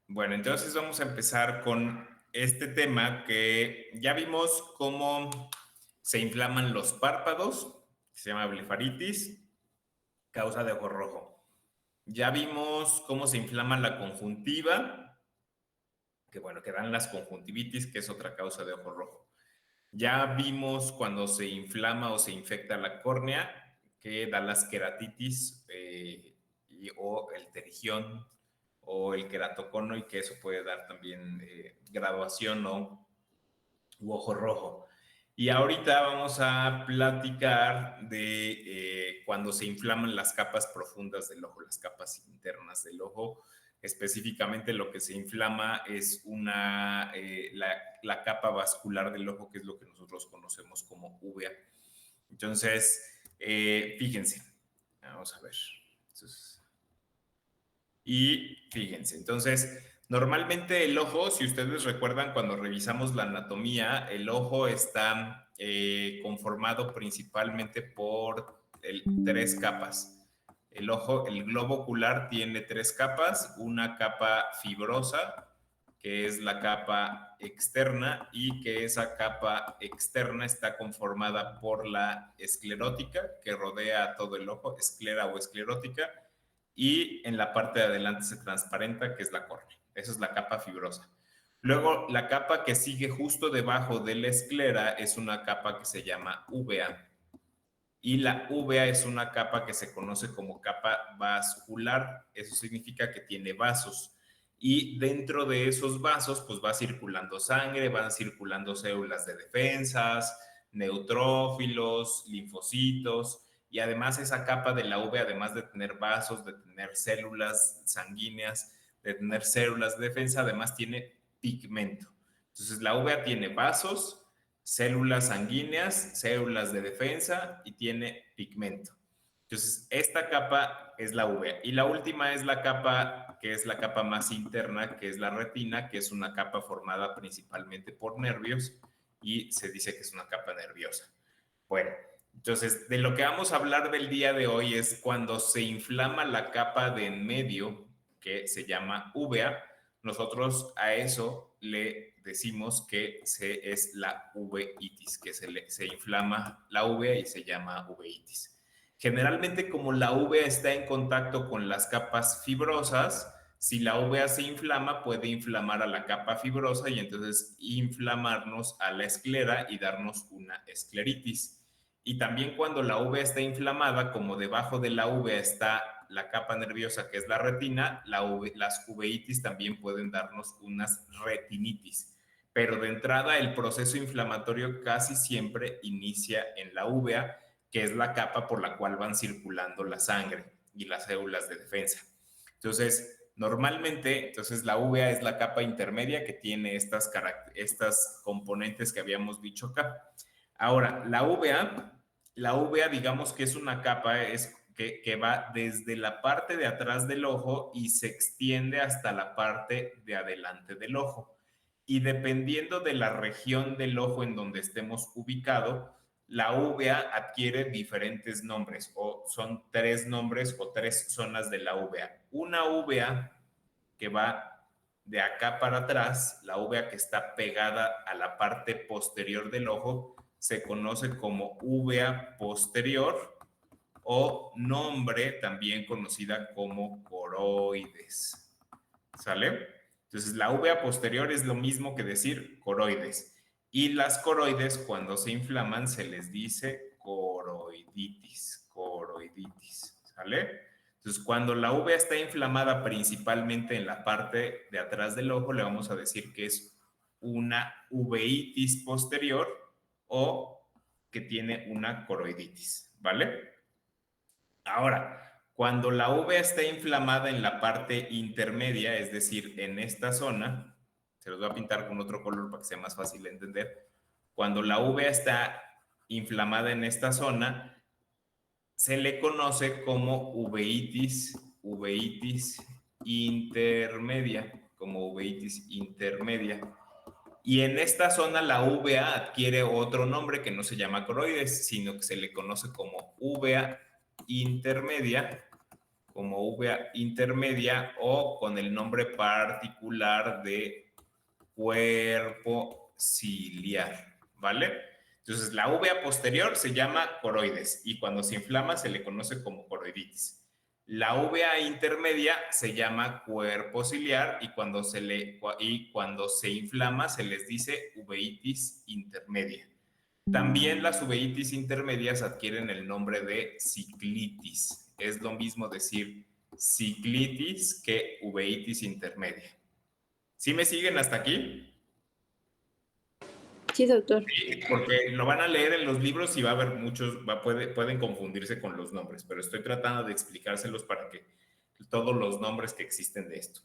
Bueno, entonces vamos a empezar con este tema que ya vimos cómo se inflaman los párpados, que se llama blefaritis, causa de ojo rojo. Ya vimos cómo se inflama la conjuntiva, que bueno, que dan las conjuntivitis, que es otra causa de ojo rojo. Ya vimos cuando se inflama o se infecta la córnea, que da las queratitis o el terigión o el queratocono y que eso puede dar también graduación o u ojo rojo. Y ahorita vamos a platicar de cuando se inflaman las capas profundas del ojo, las capas internas del ojo. Específicamente lo que se inflama es la capa vascular del ojo, que es lo que nosotros conocemos como uvea. Entonces, fíjense, vamos a ver. Entonces, normalmente el ojo, si ustedes recuerdan cuando revisamos la anatomía, el ojo está conformado principalmente por tres capas. El ojo, el globo ocular tiene tres capas, una capa fibrosa, que es la capa externa, y que esa capa externa está conformada por la esclerótica, que rodea a todo el ojo, esclera o esclerótica, y en la parte de adelante se transparenta, que es la córnea. Esa es la capa fibrosa. Luego, la capa que sigue justo debajo de la esclera es una capa que se llama uvea. Y la uvea es una capa que se conoce como capa vascular. Eso significa que tiene vasos. Y dentro de esos vasos, pues va circulando sangre, van circulando células de defensas, neutrófilos, linfocitos. Y además esa capa de la uvea, además de tener vasos, de tener células sanguíneas, de tener células de defensa, además tiene pigmento. Entonces la uvea tiene vasos, células sanguíneas, células de defensa y tiene pigmento. Entonces, esta capa es la uvea. Y la última es la capa que es la capa más interna, que es la retina, que es una capa formada principalmente por nervios y se dice que es una capa nerviosa. Bueno, entonces, de lo que vamos a hablar del día de hoy es cuando se inflama la capa de en medio, que se llama uvea. Nosotros a eso le decimos que es la uveitis, que se inflama la uvea y se llama uveitis. Generalmente, como la uvea está en contacto con las capas fibrosas, si la uvea se inflama, puede inflamar a la capa fibrosa y entonces inflamarnos a la esclera y darnos una escleritis. Y también cuando la uvea está inflamada, como debajo de la uvea está la capa nerviosa que es la retina, las uveitis también pueden darnos unas retinitis. Pero de entrada el proceso inflamatorio casi siempre inicia en la uvea, que es la capa por la cual van circulando la sangre y las células de defensa. Entonces, normalmente, la uvea es la capa intermedia que tiene estas componentes que habíamos dicho acá. Ahora, la uvea digamos que es una capa que va desde la parte de atrás del ojo y se extiende hasta la parte de adelante del ojo. Y dependiendo de la región del ojo en donde estemos ubicados, la uvea adquiere diferentes nombres, o son tres nombres o tres zonas de la uvea. Una uvea que va de acá para atrás, la uvea que está pegada a la parte posterior del ojo, se conoce como uvea posterior, o nombre también conocida como coroides. ¿Sale? Entonces, la uvea posterior es lo mismo que decir coroides. Y las coroides, cuando se inflaman, se les dice coroiditis. Coroiditis. ¿Sale? Entonces, cuando la uvea está inflamada principalmente en la parte de atrás del ojo, le vamos a decir que es una uveitis posterior o que tiene una coroiditis. ¿Vale? Ahora, cuando la uvea está inflamada en la parte intermedia, es decir, en esta zona, se los voy a pintar con otro color para que sea más fácil de entender. Cuando la uvea está inflamada en esta zona, se le conoce como uveitis intermedia, como uveitis intermedia. Y en esta zona la uvea adquiere otro nombre que no se llama coroides, sino que se le conoce como uvea intermedia como uvea intermedia o con el nombre particular de cuerpo ciliar, ¿vale? Entonces, la uvea posterior se llama coroides y cuando se inflama se le conoce como coroiditis. La uvea intermedia se llama cuerpo ciliar y cuando se inflama se les dice uveitis intermedia. También las uveitis intermedias adquieren el nombre de ciclitis. Es lo mismo decir ciclitis que uveitis intermedia. ¿Sí me siguen hasta aquí? Sí, doctor. Sí, porque lo van a leer en los libros y va a haber muchos, pueden confundirse con los nombres, pero estoy tratando de explicárselos para que todos los nombres que existen de esto.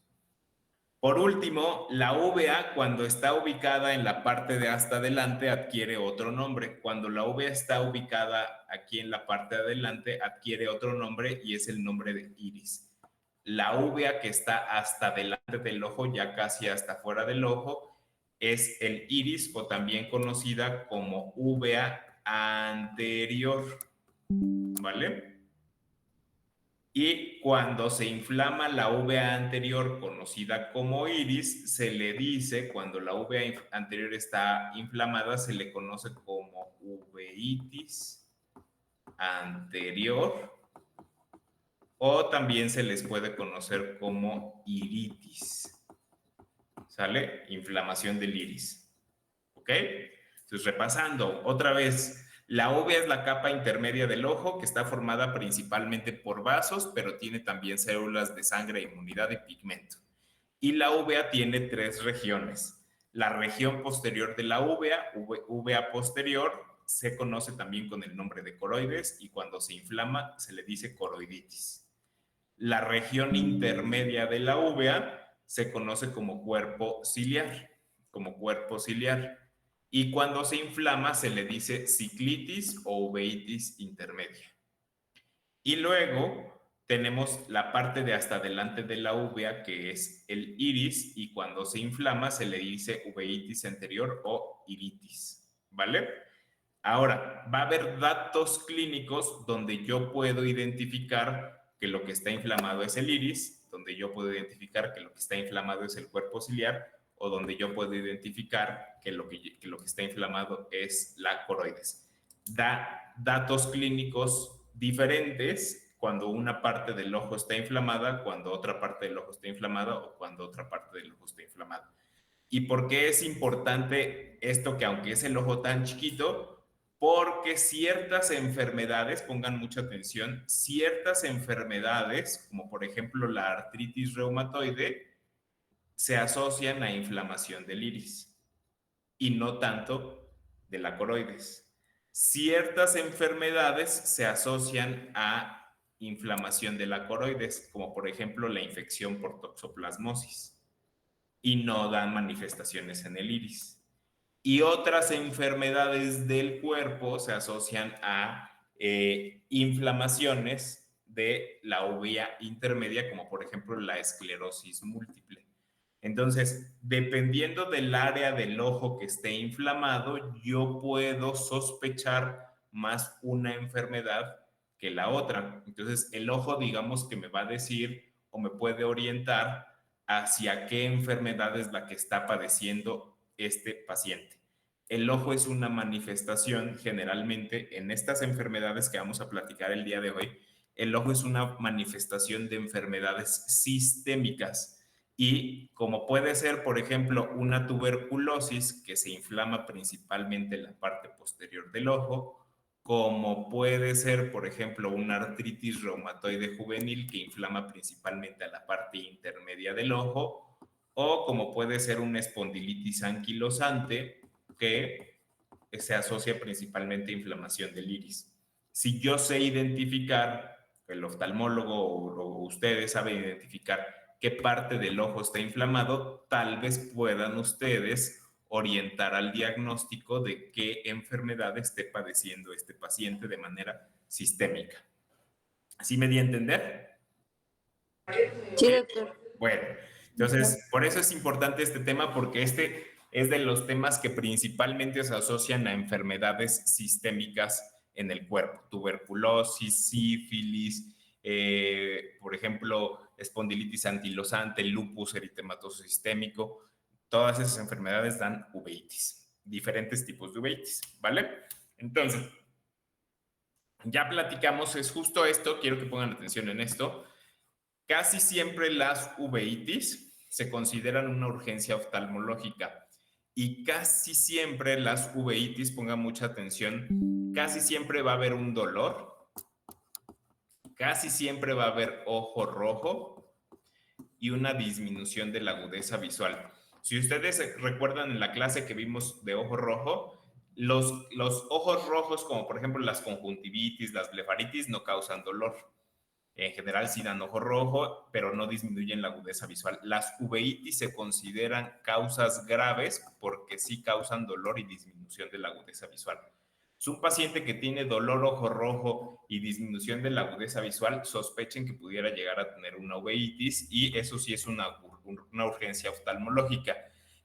Por último, la uvea, cuando está ubicada en la parte de hasta adelante, adquiere otro nombre. Cuando la uvea está ubicada aquí en la parte de adelante, adquiere otro nombre y es el nombre de iris. La uvea que está hasta delante del ojo, ya casi hasta fuera del ojo, es el iris o también conocida como uvea anterior, ¿vale? Y cuando se inflama la uvea anterior, conocida como iris, se le dice, cuando la uvea anterior está inflamada, se le conoce como uveitis anterior o también se les puede conocer como iritis. ¿Sale? Inflamación del iris. ¿Ok? Entonces, repasando otra vez, la uvea es la capa intermedia del ojo que está formada principalmente por vasos, pero tiene también células de sangre, inmunidad y pigmento. Y la uvea tiene 3 regiones. La región posterior de la uvea posterior, se conoce también con el nombre de coroides y cuando se inflama se le dice coroiditis. La región intermedia de la uvea se conoce como cuerpo ciliar, Y cuando se inflama se le dice ciclitis o uveitis intermedia. Y luego tenemos la parte de hasta delante de la uvea, que es el iris, y cuando se inflama se le dice uveitis anterior o iritis, ¿vale? Ahora, va a haber datos clínicos donde yo puedo identificar que lo que está inflamado es el iris, donde yo puedo identificar que lo que está inflamado es el cuerpo ciliar, o donde yo puedo identificar que lo que está inflamado es la coroides. Da datos clínicos diferentes cuando una parte del ojo está inflamada, cuando otra parte del ojo está inflamada o cuando otra parte del ojo está inflamada. ¿Y por qué es importante esto que aunque es el ojo tan chiquito? Porque ciertas enfermedades, pongan mucha atención, ciertas enfermedades, como por ejemplo la artritis reumatoide, se asocian a inflamación del iris y no tanto de la coroides. Ciertas enfermedades se asocian a inflamación de la coroides, como por ejemplo la infección por toxoplasmosis, y no dan manifestaciones en el iris. Y otras enfermedades del cuerpo se asocian a inflamaciones de la uvea intermedia, como por ejemplo la esclerosis múltiple. Entonces, dependiendo del área del ojo que esté inflamado, yo puedo sospechar más una enfermedad que la otra. Entonces, el ojo, digamos que me va a decir o me puede orientar hacia qué enfermedad es la que está padeciendo este paciente. El ojo es una manifestación, generalmente, en estas enfermedades que vamos a platicar el día de hoy, el ojo es una manifestación de enfermedades sistémicas. Y como puede ser, por ejemplo, una tuberculosis que se inflama principalmente en la parte posterior del ojo, como puede ser, por ejemplo, una artritis reumatoide juvenil que inflama principalmente a la parte intermedia del ojo, o como puede ser una espondilitis anquilosante que se asocia principalmente a inflamación del iris. Si yo sé identificar, el oftalmólogo o ustedes saben identificar qué parte del ojo está inflamado, tal vez puedan ustedes orientar al diagnóstico de qué enfermedad esté padeciendo este paciente de manera sistémica. ¿Sí me di a entender? Sí, doctor. Bueno, entonces, por eso es importante este tema, porque este es de los temas que principalmente se asocian a enfermedades sistémicas en el cuerpo, tuberculosis, sífilis, por ejemplo, espondilitis anquilosante, lupus eritematoso sistémico. Todas esas enfermedades dan uveitis, diferentes tipos de uveitis, ¿vale? Entonces, ya platicamos, es justo esto, quiero que pongan atención en esto. Casi siempre las uveitis se consideran una urgencia oftalmológica y casi siempre las uveitis, pongan mucha atención, casi siempre va a haber un dolor, casi siempre va a haber ojo rojo y una disminución de la agudeza visual. Si ustedes recuerdan en la clase que vimos de ojo rojo, los ojos rojos, como por ejemplo las conjuntivitis, las blefaritis, no causan dolor. En general sí dan ojo rojo, pero no disminuyen la agudeza visual. Las uveitis se consideran causas graves porque sí causan dolor y disminución de la agudeza visual. Es un paciente que tiene dolor ojo rojo y disminución de la agudeza visual, sospechen que pudiera llegar a tener una uveitis y eso sí es una urgencia oftalmológica.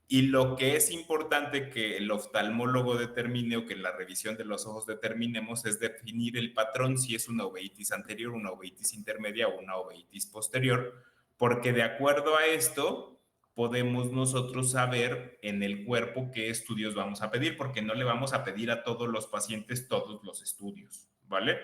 Y lo que es importante que el oftalmólogo determine o que en la revisión de los ojos determinemos es definir el patrón si es una uveitis anterior, una uveitis intermedia o una uveitis posterior, porque de acuerdo a esto podemos nosotros saber en el cuerpo qué estudios vamos a pedir, porque no le vamos a pedir a todos los pacientes todos los estudios, ¿vale?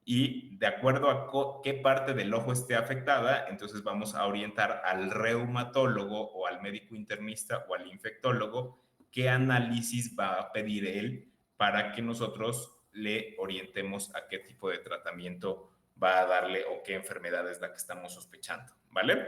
Y de acuerdo a qué parte del ojo esté afectada, entonces vamos a orientar al reumatólogo o al médico internista o al infectólogo qué análisis va a pedir él para que nosotros le orientemos a qué tipo de tratamiento va a darle o qué enfermedad es la que estamos sospechando, ¿vale?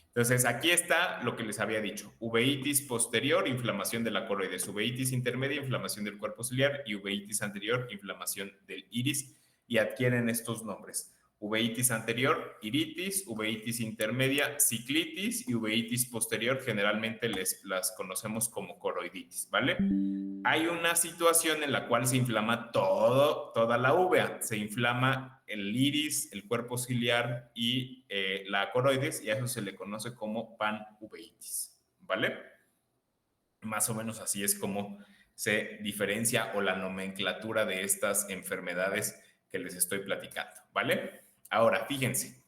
Entonces, aquí está lo que les había dicho. Uveitis posterior, inflamación de la coroides. Uveitis intermedia, inflamación del cuerpo ciliar. Y uveitis anterior, inflamación del iris. Y adquieren estos nombres. Uveitis anterior, iritis. Uveitis intermedia, ciclitis. Y uveitis posterior, generalmente las conocemos como coroiditis, ¿vale? Hay una situación en la cual se inflama toda la uvea. Se inflama el iris, el cuerpo ciliar y la coroides, y a eso se le conoce como panuveitis, ¿vale? Más o menos así es como se diferencia o la nomenclatura de estas enfermedades que les estoy platicando, ¿vale? Ahora, fíjense,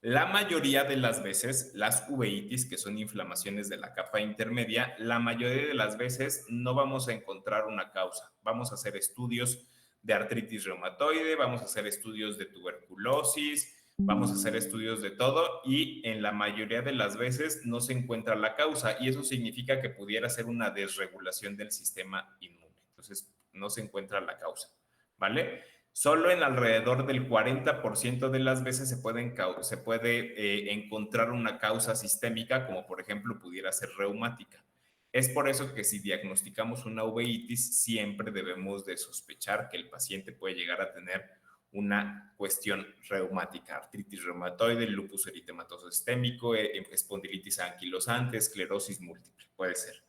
la mayoría de las veces, las uveitis, que son inflamaciones de la capa intermedia, la mayoría de las veces no vamos a encontrar una causa. Vamos a hacer estudios de artritis reumatoide, vamos a hacer estudios de tuberculosis, vamos a hacer estudios de todo y en la mayoría de las veces no se encuentra la causa y eso significa que pudiera ser una desregulación del sistema inmune. Entonces, no se encuentra la causa, ¿vale? Solo en alrededor del 40% de las veces se puede encontrar una causa sistémica, como por ejemplo pudiera ser reumática. Es por eso que si diagnosticamos una uveitis, siempre debemos de sospechar que el paciente puede llegar a tener una cuestión reumática, artritis reumatoide, lupus eritematoso sistémico, espondilitis anquilosante, esclerosis múltiple, puede ser.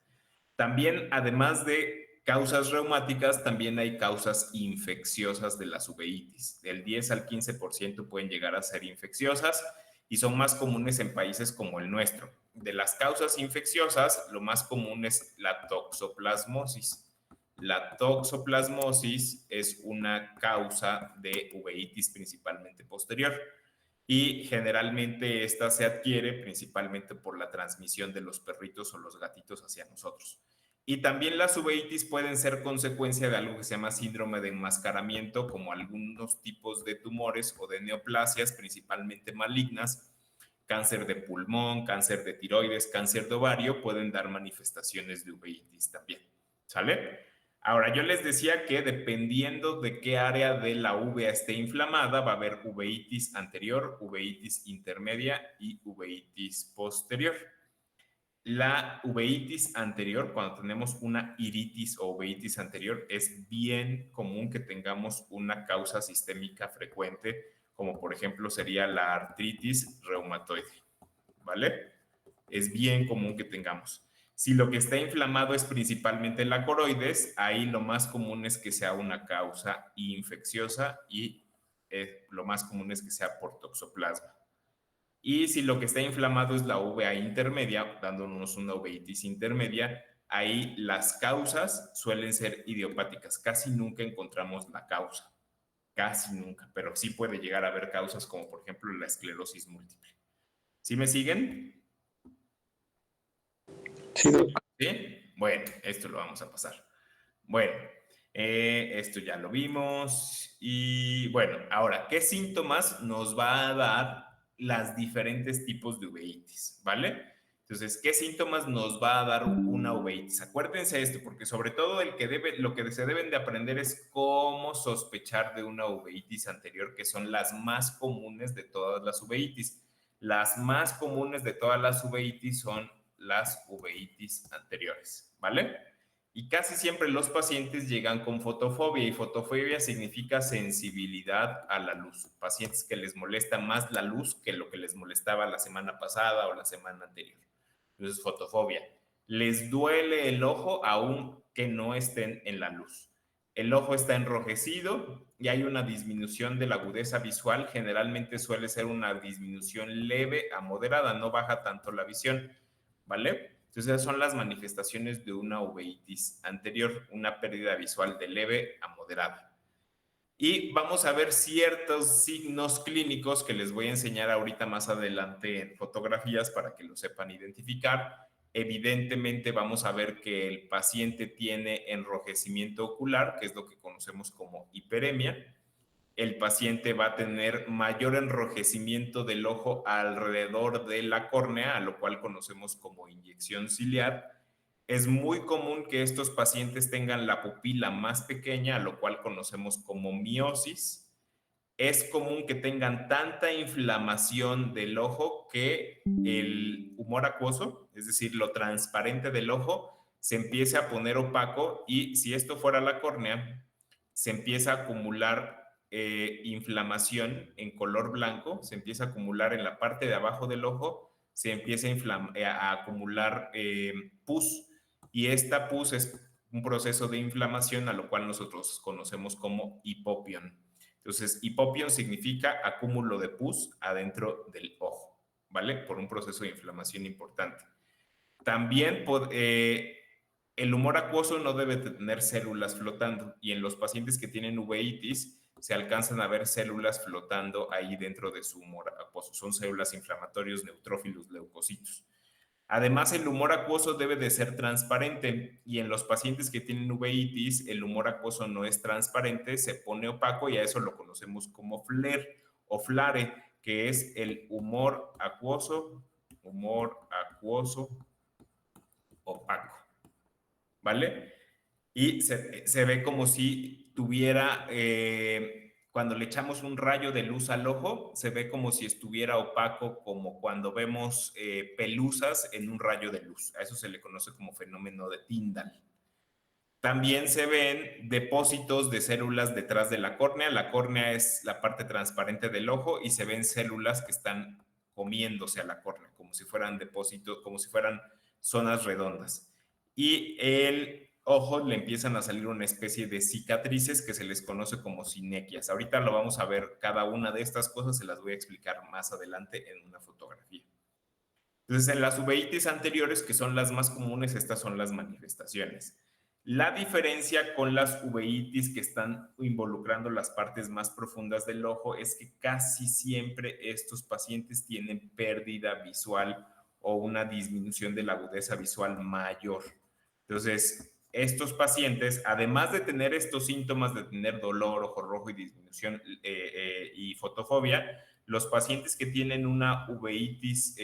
También, además de causas reumáticas, también hay causas infecciosas de las uveitis. Del 10 al 15% pueden llegar a ser infecciosas y son más comunes en países como el nuestro. De las causas infecciosas, lo más común es la toxoplasmosis. La toxoplasmosis es una causa de uveitis principalmente posterior y generalmente esta se adquiere principalmente por la transmisión de los perritos o los gatitos hacia nosotros. Y también las uveitis pueden ser consecuencia de algo que se llama síndrome de enmascaramiento, como algunos tipos de tumores o de neoplasias, principalmente malignas, cáncer de pulmón, cáncer de tiroides, cáncer de ovario, pueden dar manifestaciones de uveitis también. ¿Sale? Ahora, yo les decía que dependiendo de qué área de la uvea esté inflamada, va a haber uveitis anterior, uveitis intermedia y uveitis posterior. La uveitis anterior, cuando tenemos una iritis o uveitis anterior, es bien común que tengamos una causa sistémica frecuente, como por ejemplo sería la artritis reumatoide, ¿vale? Es bien común que tengamos. Si lo que está inflamado es principalmente la coroides, ahí lo más común es que sea una causa infecciosa y lo más común es que sea por toxoplasma. Y si lo que está inflamado es la uvea intermedia, dándonos una uveitis intermedia, ahí las causas suelen ser idiopáticas. Casi nunca encontramos la causa, casi nunca, pero sí puede llegar a haber causas como por ejemplo la esclerosis múltiple. ¿Sí me siguen? Sí, doc. ¿Sí? Bueno, esto lo vamos a pasar. Bueno, esto ya lo vimos. Y bueno, ahora, ¿qué síntomas nos va a dar las diferentes tipos de uveitis? ¿Vale? Entonces, ¿qué síntomas nos va a dar una uveitis? Acuérdense esto, porque sobre todo lo que se deben de aprender es cómo sospechar de una uveitis anterior, que son las más comunes de todas las uveitis. Las más comunes de todas las uveitis son las uveitis anteriores, ¿vale? Y casi siempre los pacientes llegan con fotofobia, y fotofobia significa sensibilidad a la luz. Pacientes que les molesta más la luz que lo que les molestaba la semana pasada o la semana anterior. Entonces, fotofobia. Les duele el ojo aun que no estén en la luz. El ojo está enrojecido y hay una disminución de la agudeza visual. Generalmente suele ser una disminución leve a moderada, no baja tanto la visión, ¿vale? Entonces, esas son las manifestaciones de una uveitis anterior, una pérdida visual de leve a moderada. Y vamos a ver ciertos signos clínicos que les voy a enseñar ahorita más adelante en fotografías para que lo sepan identificar. Evidentemente vamos a ver que el paciente tiene enrojecimiento ocular, que es lo que conocemos como hiperemia. El paciente va a tener mayor enrojecimiento del ojo alrededor de la córnea, a lo cual conocemos como inyección ciliar. Es muy común que estos pacientes tengan la pupila más pequeña, a lo cual conocemos como miosis. Es común que tengan tanta inflamación del ojo que el humor acuoso, es decir, lo transparente del ojo, se empiece a poner opaco, y si esto fuera la córnea, se empieza a acumular inflamación en color blanco, se empieza a acumular en la parte de abajo del ojo, se empieza a acumular pus, y esta pus es un proceso de inflamación a lo cual nosotros conocemos como hipopión. Entonces, hipopión significa acúmulo de pus adentro del ojo, ¿vale? Por un proceso de inflamación importante. También el humor acuoso no debe tener células flotando, y en los pacientes que tienen uveitis se alcanzan a ver células flotando ahí dentro de su humor acuoso. Son células inflamatorios, neutrófilos, leucocitos. Además, el humor acuoso debe de ser transparente, y en los pacientes que tienen uveitis, el humor acuoso no es transparente, se pone opaco, y a eso lo conocemos como flare o flare, que es el humor acuoso opaco, ¿vale? Y se ve como si tuviera, cuando le echamos un rayo de luz al ojo, se ve como si estuviera opaco, como cuando vemos pelusas en un rayo de luz. A eso se le conoce como fenómeno de Tyndall. También se ven depósitos de células detrás de la córnea. La córnea es la parte transparente del ojo, y se ven células que están comiéndose a la córnea, como si fueran depósitos, como si fueran zonas redondas. Y el ojo le empiezan a salir una especie de cicatrices que se les conoce como sinequias. Ahorita lo vamos a ver, cada una de estas cosas se las voy a explicar más adelante en una fotografía. Entonces, en las uveitis anteriores, que son las más comunes, estas son las manifestaciones. La diferencia con las uveitis que están involucrando las partes más profundas del ojo es que casi siempre estos pacientes tienen pérdida visual o una disminución de la agudeza visual mayor. Entonces, estos pacientes, además de tener estos síntomas de tener dolor, ojo rojo y disminución y fotofobia, los pacientes que tienen una uveitis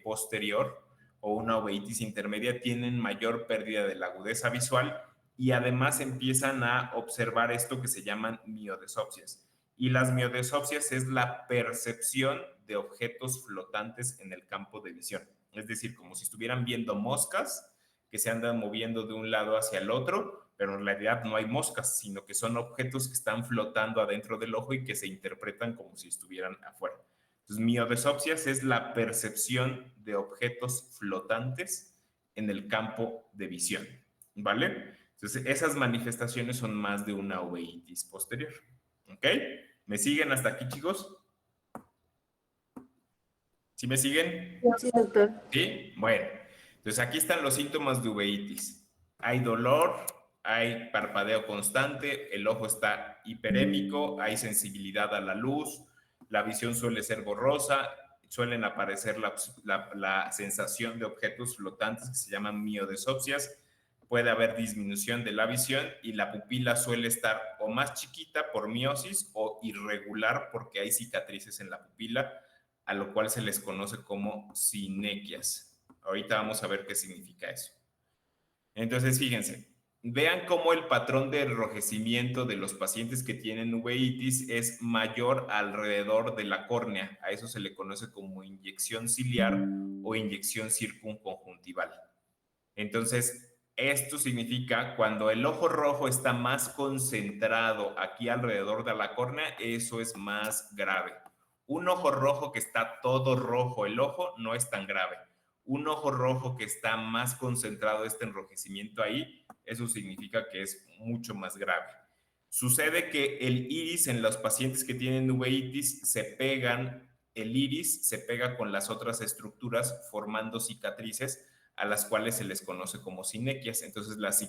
posterior o una uveitis intermedia tienen mayor pérdida de la agudeza visual, y además empiezan a observar esto que se llaman miodesopsias. Y las miodesopsias es la percepción de objetos flotantes en el campo de visión. Es decir, como si estuvieran viendo moscas que se andan moviendo de un lado hacia el otro, pero en realidad no hay moscas, sino que son objetos que están flotando adentro del ojo y que se interpretan como si estuvieran afuera. Entonces, miodesopsias es la percepción de objetos flotantes en el campo de visión, ¿vale? Entonces, esas manifestaciones son más de una uveitis posterior, ¿ok? ¿Me siguen hasta aquí, chicos? ¿Sí me siguen? Sí, doctor. ¿Sí? Bueno, entonces aquí están los síntomas de uveitis. Hay dolor, hay parpadeo constante, el ojo está hiperémico, hay sensibilidad a la luz, la visión suele ser borrosa, suelen aparecer la sensación de objetos flotantes que se llaman miodesopsias, puede haber disminución de la visión y la pupila suele estar o más chiquita por miosis o irregular porque hay cicatrices en la pupila, a lo cual se les conoce como sinequias. Ahorita vamos a ver qué significa eso. Entonces, fíjense, vean cómo el patrón de enrojecimiento de los pacientes que tienen uveitis es mayor alrededor de la córnea. A eso se le conoce como inyección ciliar o inyección circunconjuntival. Entonces, esto significa cuando el ojo rojo está más concentrado aquí alrededor de la córnea, eso es más grave. Un ojo rojo que está todo rojo el ojo no es tan grave. Un ojo rojo que está más concentrado este enrojecimiento ahí, eso significa que es mucho más grave. Sucede que el iris en los pacientes que tienen uveitis el iris se pega con las otras estructuras formando cicatrices a las cuales se les conoce como sinequias. Entonces, las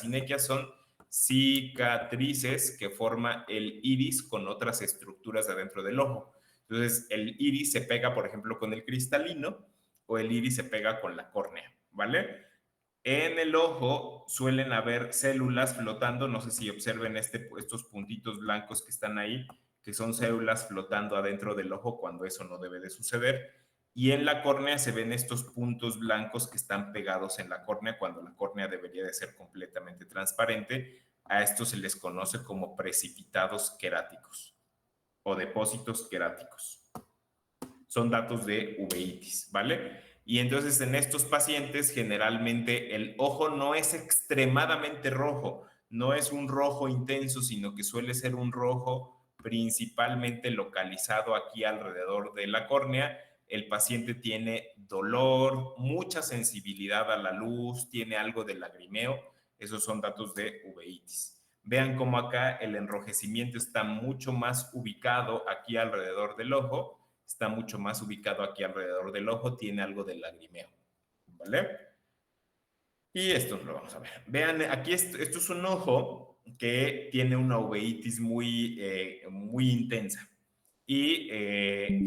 sinequias son cicatrices que forma el iris con otras estructuras de adentro del ojo. Entonces, el iris se pega, por ejemplo, con el cristalino o el iris se pega con la córnea, ¿vale? En el ojo suelen haber células flotando, no sé si observen estos puntitos blancos que están ahí, que son células flotando adentro del ojo cuando eso no debe de suceder. Y en la córnea se ven estos puntos blancos que están pegados en la córnea cuando la córnea debería de ser completamente transparente. A estos se les conoce como precipitados queráticos o depósitos queráticos. Son datos de uveitis, ¿vale? Y entonces en estos pacientes generalmente el ojo no es extremadamente rojo, no es un rojo intenso, sino que suele ser un rojo principalmente localizado aquí alrededor de la córnea. El paciente tiene dolor, mucha sensibilidad a la luz, tiene algo de lagrimeo. Esos son datos de uveitis. Vean cómo acá el enrojecimiento está mucho más ubicado aquí alrededor del ojo, está mucho más ubicado aquí alrededor del ojo, tiene algo de lagrimeo, ¿vale? Y esto lo vamos a ver. Vean, aquí esto es un ojo que tiene una uveitis muy intensa. Y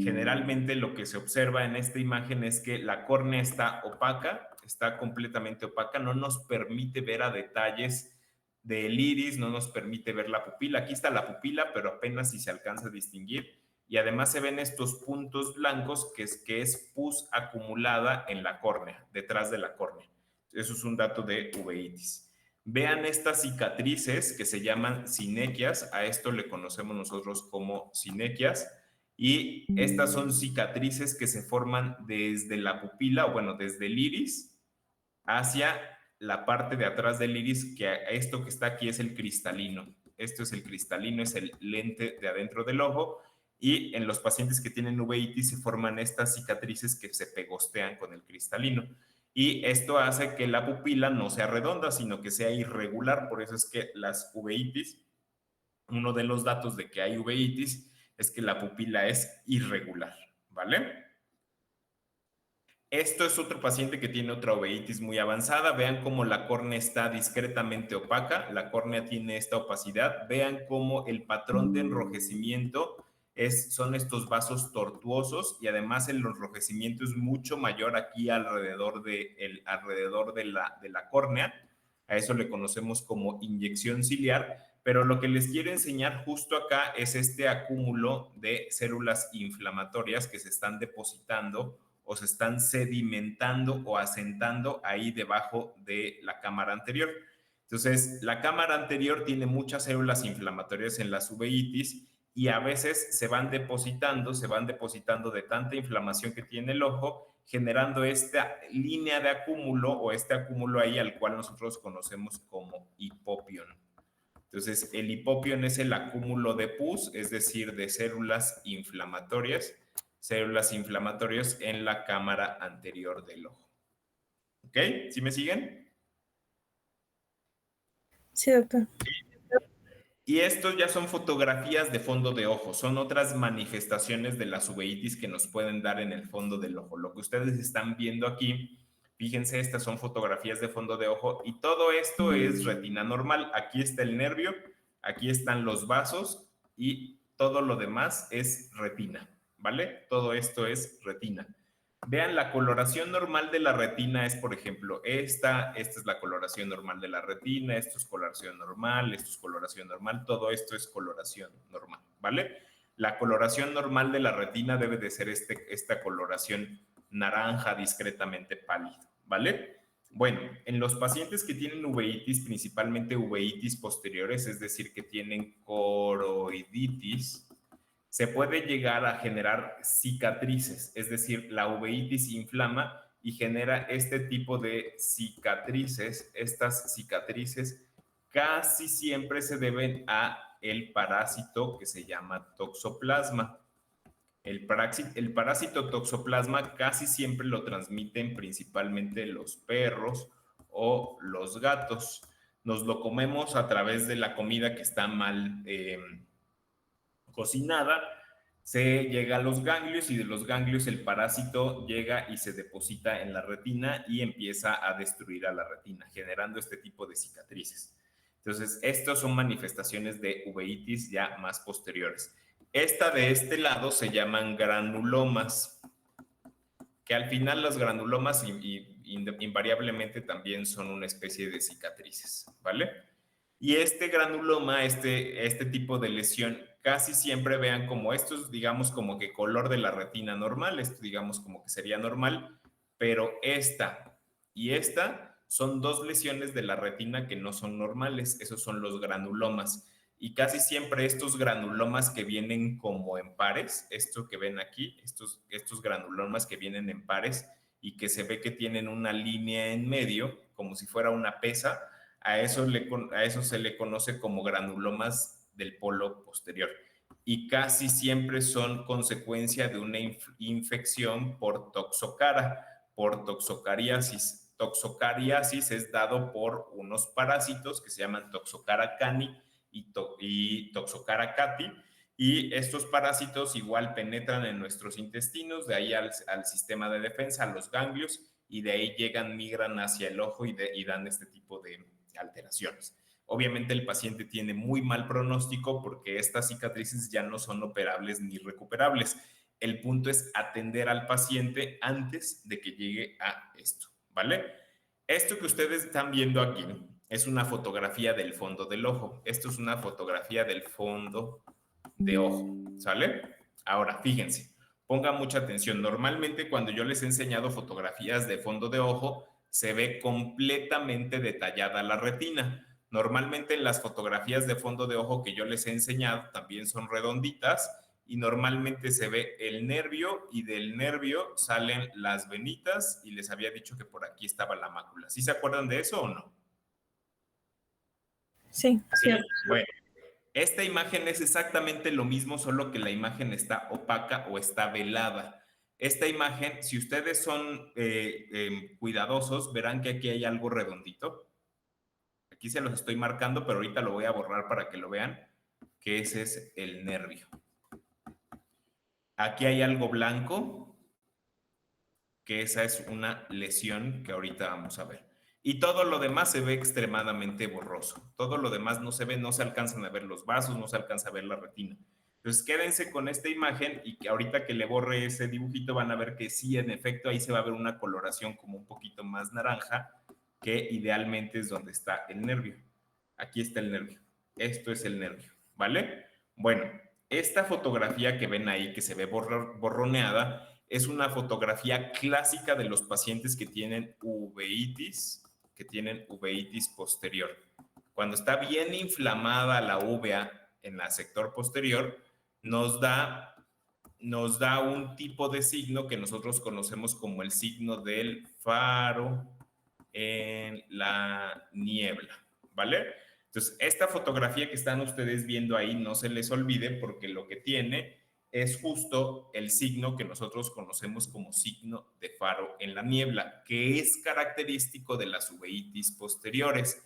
generalmente lo que se observa en esta imagen es que la córnea está opaca, está completamente opaca, no nos permite ver a detalles del iris, no nos permite ver la pupila. Aquí está la pupila, pero apenas si se alcanza a distinguir. Y además se ven estos puntos blancos que es pus acumulada en la córnea, detrás de la córnea. Eso es un dato de uveitis. Vean estas cicatrices que se llaman sinequias, a esto le conocemos nosotros como sinequias, y estas son cicatrices que se forman desde la pupila, o bueno, desde el iris hacia la parte de atrás del iris, que esto que está aquí es el cristalino. Esto es el cristalino, es el lente de adentro del ojo, y en los pacientes que tienen uveitis se forman estas cicatrices que se pegostean con el cristalino. Y esto hace que la pupila no sea redonda, sino que sea irregular. Por eso es que las uveitis, uno de los datos de que hay uveitis es que la pupila es irregular, ¿vale? Esto es otro paciente que tiene otra uveitis muy avanzada. Vean cómo la córnea está discretamente opaca. La córnea tiene esta opacidad. Vean cómo el patrón de enrojecimiento son estos vasos tortuosos y además el enrojecimiento es mucho mayor aquí alrededor de la córnea. A eso le conocemos como inyección ciliar. Pero lo que les quiero enseñar justo acá es este acúmulo de células inflamatorias que se están depositando o se están sedimentando o asentando ahí debajo de la cámara anterior. Entonces, la cámara anterior tiene muchas células inflamatorias en las uveitis y a veces se van depositando de tanta inflamación que tiene el ojo, generando esta línea de acúmulo o este acúmulo ahí al cual nosotros conocemos como hipopión. Entonces, el hipopión es el acúmulo de pus, es decir, de células inflamatorias en la cámara anterior del ojo. ¿Ok? ¿Sí me siguen? Sí, doctor. Y estos ya son fotografías de fondo de ojo, son otras manifestaciones de las uveitis que nos pueden dar en el fondo del ojo. Lo que ustedes están viendo aquí Fíjense, estas son fotografías de fondo de ojo y todo esto es retina normal. Aquí está el nervio, aquí están los vasos y todo lo demás es retina, ¿vale? Todo esto es retina. Vean, la coloración normal de la retina es, por ejemplo, esta es la coloración normal de la retina, esto es coloración normal, esto es coloración normal, todo esto es coloración normal, ¿vale? La coloración normal de la retina debe de ser esta coloración naranja discretamente pálido, ¿vale? Bueno, en los pacientes que tienen uveitis, principalmente uveitis posteriores, es decir, que tienen coroiditis, se puede llegar a generar cicatrices, es decir, la uveitis inflama y genera este tipo de cicatrices. Estas cicatrices casi siempre se deben a el parásito que se llama toxoplasma. El parásito toxoplasma casi siempre lo transmiten principalmente los perros o los gatos. Nos lo comemos a través de la comida que está mal cocinada, se llega a los ganglios y de los ganglios el parásito llega y se deposita en la retina y empieza a destruir a la retina, generando este tipo de cicatrices. Entonces, estas son manifestaciones de uveitis ya más posteriores. Esta de este lado se llaman granulomas, que al final los granulomas invariablemente también son una especie de cicatrices, ¿vale? Y este granuloma, este tipo de lesión, casi siempre vean como estos, digamos, como que color de la retina normal, esto digamos como que sería normal, pero esta y esta son dos lesiones de la retina que no son normales, esos son los granulomas. Y casi siempre estos granulomas que vienen como en pares, esto que ven aquí, estos granulomas que vienen en pares y que se ve que tienen una línea en medio, como si fuera una pesa, a eso se le conoce como granulomas del polo posterior. Y casi siempre son consecuencia de una infección por toxocara, por toxocariasis. Toxocariasis es dado por unos parásitos que se llaman Toxocara cani y Toxocara cati, y estos parásitos igual penetran en nuestros intestinos, de ahí al sistema de defensa, a los ganglios, y de ahí migran hacia el ojo y dan este tipo de alteraciones. Obviamente el paciente tiene muy mal pronóstico porque estas cicatrices ya no son operables ni recuperables. El punto es atender al paciente antes de que llegue a esto, ¿vale? Esto que ustedes están viendo aquí es una fotografía del fondo del ojo. Esto es una fotografía del fondo de ojo, ¿sale? Ahora, fíjense, pongan mucha atención. Normalmente cuando yo les he enseñado fotografías de fondo de ojo, se ve completamente detallada la retina. Normalmente en las fotografías de fondo de ojo que yo les he enseñado también son redonditas y normalmente se ve el nervio y del nervio salen las venitas y les había dicho que por aquí estaba la mácula. ¿Sí se acuerdan de eso o no? Sí, ¿Sí? Bueno, esta imagen es exactamente lo mismo, solo que la imagen está opaca o está velada. Esta imagen, si ustedes son cuidadosos, verán que aquí hay algo redondito. Aquí se los estoy marcando, pero ahorita lo voy a borrar para que lo vean, que ese es el nervio. Aquí hay algo blanco, que esa es una lesión que ahorita vamos a ver. Y todo lo demás se ve extremadamente borroso. Todo lo demás no se ve, no se alcanzan a ver los vasos, no se alcanza a ver la retina. Entonces quédense con esta imagen y que ahorita que le borre ese dibujito van a ver que sí, en efecto, ahí se va a ver una coloración como un poquito más naranja, que idealmente es donde está el nervio. Aquí está el nervio. Esto es el nervio, ¿vale? Bueno, esta fotografía que ven ahí, que se ve borroneada, es una fotografía clásica de los pacientes que tienen uveitis posterior. Cuando está bien inflamada la uvea en el sector posterior, nos da un tipo de signo que nosotros conocemos como el signo del faro en la niebla, ¿vale? Entonces, esta fotografía que están ustedes viendo ahí, no se les olvide porque lo que tiene es justo el signo que nosotros conocemos como signo de faro en la niebla, que es característico de las uveitis posteriores.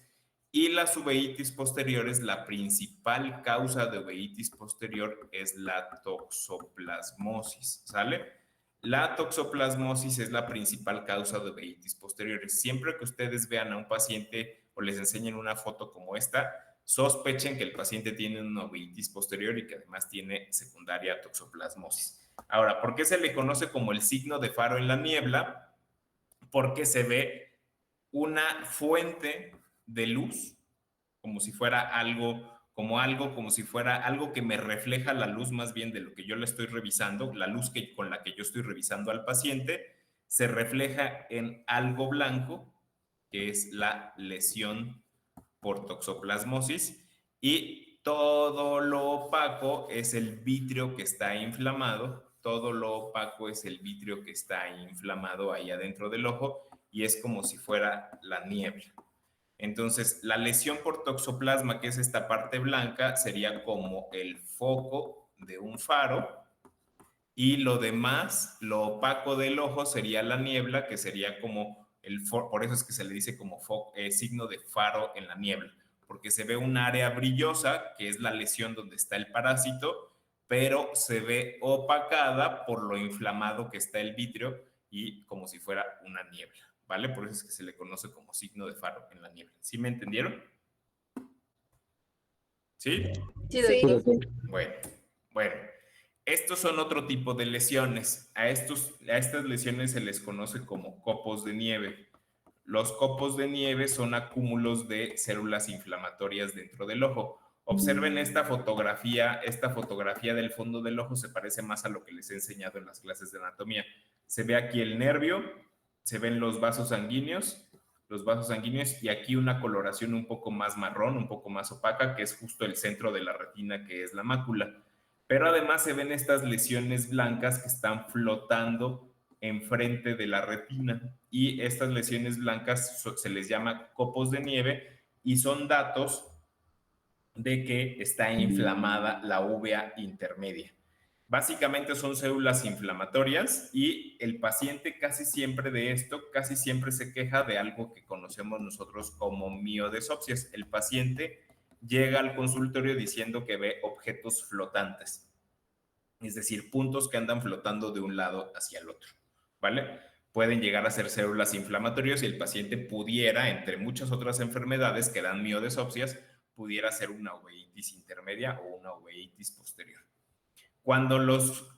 Y las uveitis posteriores, la principal causa de uveitis posterior es la toxoplasmosis, ¿sale? La toxoplasmosis es la principal causa de uveitis posteriores. Siempre que ustedes vean a un paciente o les enseñen una foto como esta, sospechen que el paciente tiene una uveitis posterior y que además tiene secundaria toxoplasmosis. Ahora, ¿por qué se le conoce como el signo de faro en la niebla? Porque se ve una fuente de luz, como si fuera como si fuera algo que me refleja la luz más bien de lo que yo le estoy revisando, la luz con la que yo estoy revisando al paciente, se refleja en algo blanco, que es la lesión por toxoplasmosis, y todo lo opaco es el vitrio que está inflamado, todo lo opaco es el vitrio que está inflamado ahí adentro del ojo, y es como si fuera la niebla. Entonces, la lesión por toxoplasma, que es esta parte blanca, sería como el foco de un faro, y lo demás, lo opaco del ojo, sería la niebla, que sería como por eso es que se le dice como signo de faro en la niebla, porque se ve un área brillosa, que es la lesión donde está el parásito, pero se ve opacada por lo inflamado que está el vitrio y como si fuera una niebla, ¿vale? Por eso es que se le conoce como signo de faro en la niebla. ¿Sí me entendieron? ¿Sí? Sí, Sí, doctor. Bueno, bueno. Estos son otro tipo de lesiones. A estas lesiones se les conoce como copos de nieve. Los copos de nieve son acúmulos de células inflamatorias dentro del ojo. Observen esta fotografía del fondo del ojo se parece más a lo que les he enseñado en las clases de anatomía. Se ve aquí el nervio, se ven los vasos sanguíneos y aquí una coloración un poco más marrón, un poco más opaca, que es justo el centro de la retina, que es la mácula. Pero además se ven estas lesiones blancas que están flotando enfrente de la retina, y estas lesiones blancas se les llama copos de nieve y son datos de que está inflamada la uvea intermedia. Básicamente son células inflamatorias, y el paciente casi siempre se queja de algo que conocemos nosotros como miodesopsias. El paciente llega al consultorio diciendo que ve objetos flotantes, es decir, puntos que andan flotando de un lado hacia el otro, ¿vale? Pueden llegar a ser células inflamatorias y el paciente pudiera, entre muchas otras enfermedades que dan miodesopsias, pudiera ser una uveitis intermedia o una uveitis posterior. Cuando los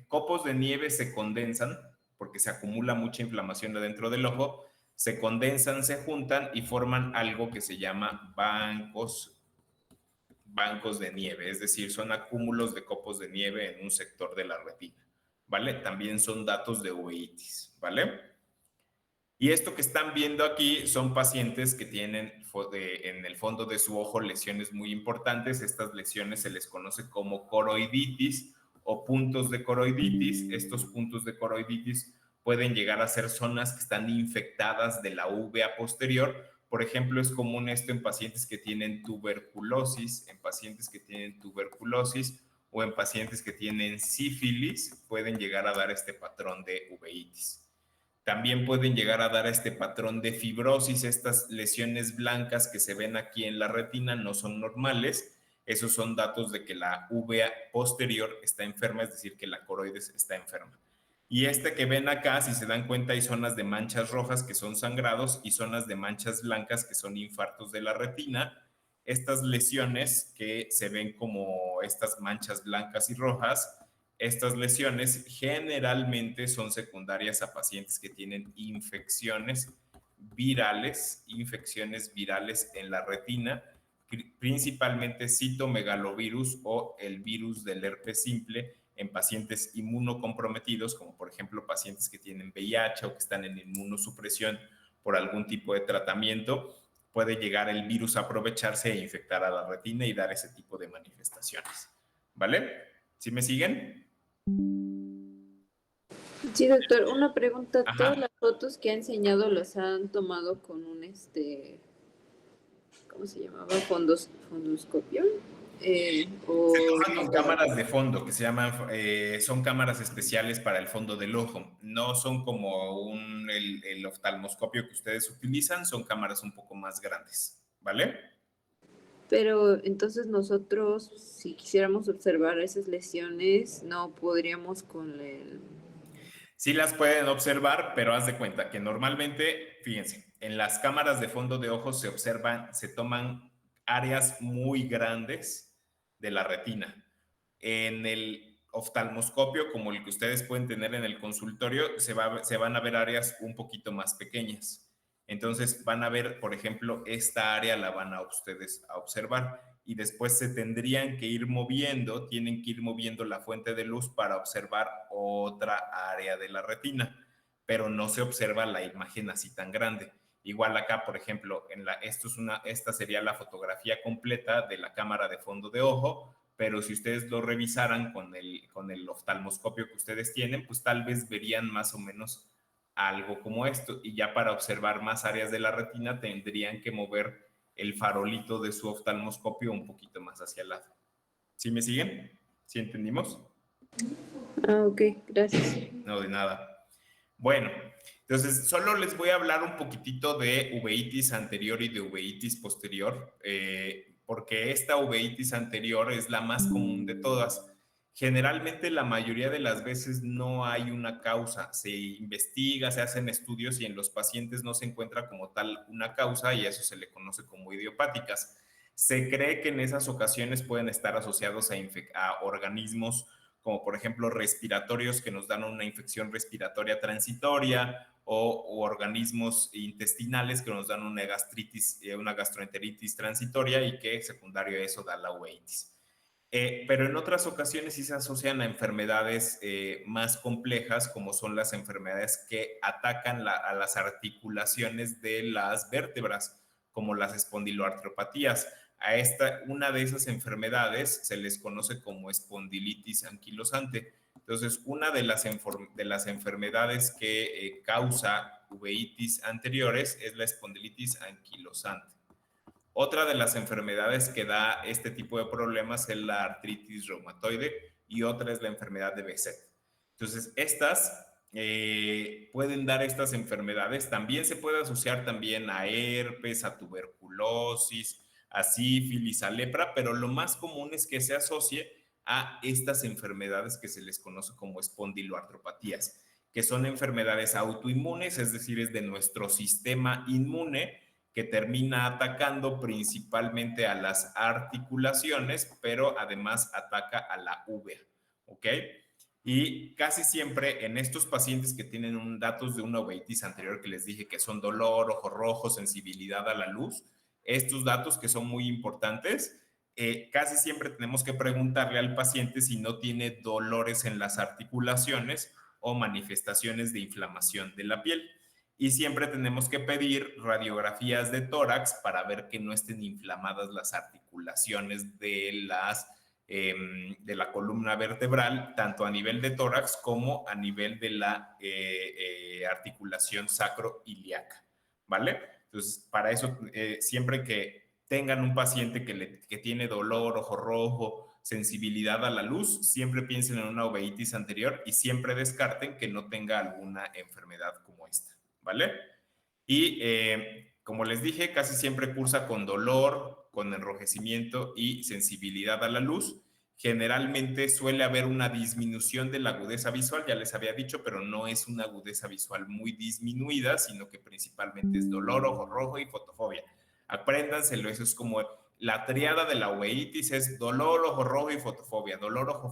copos de nieve se condensan, porque se acumula mucha inflamación dentro del ojo, se condensan, se juntan y forman algo que se llama bancos de nieve, es decir, son acúmulos de copos de nieve en un sector de la retina, ¿vale? También son datos de uveitis, ¿vale? Y esto que están viendo aquí son pacientes que tienen en el fondo de su ojo lesiones muy importantes. Estas lesiones se les conoce como coroiditis o puntos de coroiditis. Estos puntos de coroiditis pueden llegar a ser zonas que están infectadas de la uvea posterior. Por ejemplo, es común esto en pacientes que tienen tuberculosis, o en pacientes que tienen sífilis, pueden llegar a dar este patrón de uveitis. También pueden llegar a dar este patrón de fibrosis. Estas lesiones blancas que se ven aquí en la retina no son normales. Esos son datos de que la uvea posterior está enferma, es decir, que la coroides está enferma. Y este que ven acá, si se dan cuenta, hay zonas de manchas rojas que son sangrados y zonas de manchas blancas que son infartos de la retina. Estas lesiones que se ven como estas manchas blancas y rojas, estas lesiones generalmente son secundarias a pacientes que tienen infecciones virales en la retina, principalmente citomegalovirus o el virus del herpes simple en pacientes inmunocomprometidos, como por ejemplo pacientes que tienen VIH o que están en inmunosupresión por algún tipo de tratamiento. Puede llegar el virus a aprovecharse e infectar a la retina y dar ese tipo de manifestaciones, ¿vale? ¿Sí me siguen? Sí, doctor. Una pregunta. ¿Todas Ajá. las fotos que ha enseñado las han tomado con un ¿cómo se llamaba? Fondoscopio. Se O toman no con sabe. cámaras de fondo que se llaman, son cámaras especiales para el fondo del ojo. No son como el oftalmoscopio que ustedes utilizan, son cámaras un poco más grandes, ¿vale? Pero entonces nosotros, si quisiéramos observar esas lesiones, no podríamos con el... Sí las pueden observar, pero haz de cuenta que normalmente, fíjense, en las cámaras de fondo de ojos se observan, se toman áreas muy grandes de la retina. En el oftalmoscopio, como el que ustedes pueden tener en el consultorio, se van a ver áreas un poquito más pequeñas. Entonces van a ver, por ejemplo, esta área la van a ustedes a observar y después se tendrían que ir moviendo, tienen que ir moviendo la fuente de luz para observar otra área de la retina, pero no se observa la imagen así tan grande. Igual acá, por ejemplo, esta sería la fotografía completa de la cámara de fondo de ojo, pero si ustedes lo revisaran con el oftalmoscopio que ustedes tienen, pues tal vez verían más o menos algo como esto. Y ya para observar más áreas de la retina tendrían que mover el farolito de su oftalmoscopio un poquito más hacia el lado. ¿Sí me siguen? ¿Sí entendimos? Ah, ok, gracias. No, de nada. Bueno, entonces solo les voy a hablar un poquitito de uveitis anterior y de uveitis posterior, porque esta uveitis anterior es la más común de todas. Generalmente la mayoría de las veces no hay una causa, se investiga, se hacen estudios y en los pacientes no se encuentra como tal una causa y eso se le conoce como idiopáticas. Se cree que en esas ocasiones pueden estar asociados a organismos como por ejemplo respiratorios que nos dan una infección respiratoria transitoria o organismos intestinales que nos dan una gastritis, una gastroenteritis transitoria y que secundario a eso da la uveitis. Pero en otras ocasiones sí se asocian a enfermedades más complejas, como son las enfermedades que atacan a las articulaciones de las vértebras, como las espondiloartropatías. Una de esas enfermedades se les conoce como espondilitis anquilosante. Entonces, una de las enfermedades que causa uveitis anteriores es la espondilitis anquilosante. Otra de las enfermedades que da este tipo de problemas es la artritis reumatoide y otra es la enfermedad de Behçet. Entonces, estas pueden dar estas enfermedades. También se puede asociar también a herpes, a tuberculosis, a sífilis, a lepra, pero lo más común es que se asocie a estas enfermedades que se les conoce como espondiloartropatías, que son enfermedades autoinmunes, es decir, es de nuestro sistema inmune que termina atacando principalmente a las articulaciones, pero además ataca a la uvea, ¿ok? Y casi siempre en estos pacientes que tienen datos de una uveitis anterior que les dije que son dolor, ojo rojo, sensibilidad a la luz, estos datos que son muy importantes, casi siempre tenemos que preguntarle al paciente si no tiene dolores en las articulaciones o manifestaciones de inflamación de la piel. Y siempre tenemos que pedir radiografías de tórax para ver que no estén inflamadas las articulaciones de la columna vertebral, tanto a nivel de tórax como a nivel de la articulación sacroiliaca, ¿vale? Entonces, para eso, siempre que tengan un paciente que tiene dolor, ojo rojo, sensibilidad a la luz, siempre piensen en una uveitis anterior y siempre descarten que no tenga alguna enfermedad como esta, ¿vale? Y como les dije, casi siempre cursa con dolor, con enrojecimiento y sensibilidad a la luz. Generalmente suele haber una disminución de la agudeza visual, ya les había dicho, pero no es una agudeza visual muy disminuida, sino que principalmente es dolor, ojo rojo y fotofobia. Apréndanselo, eso es como la triada de la uveitis, es dolor, ojo rojo y fotofobia, dolor, ojo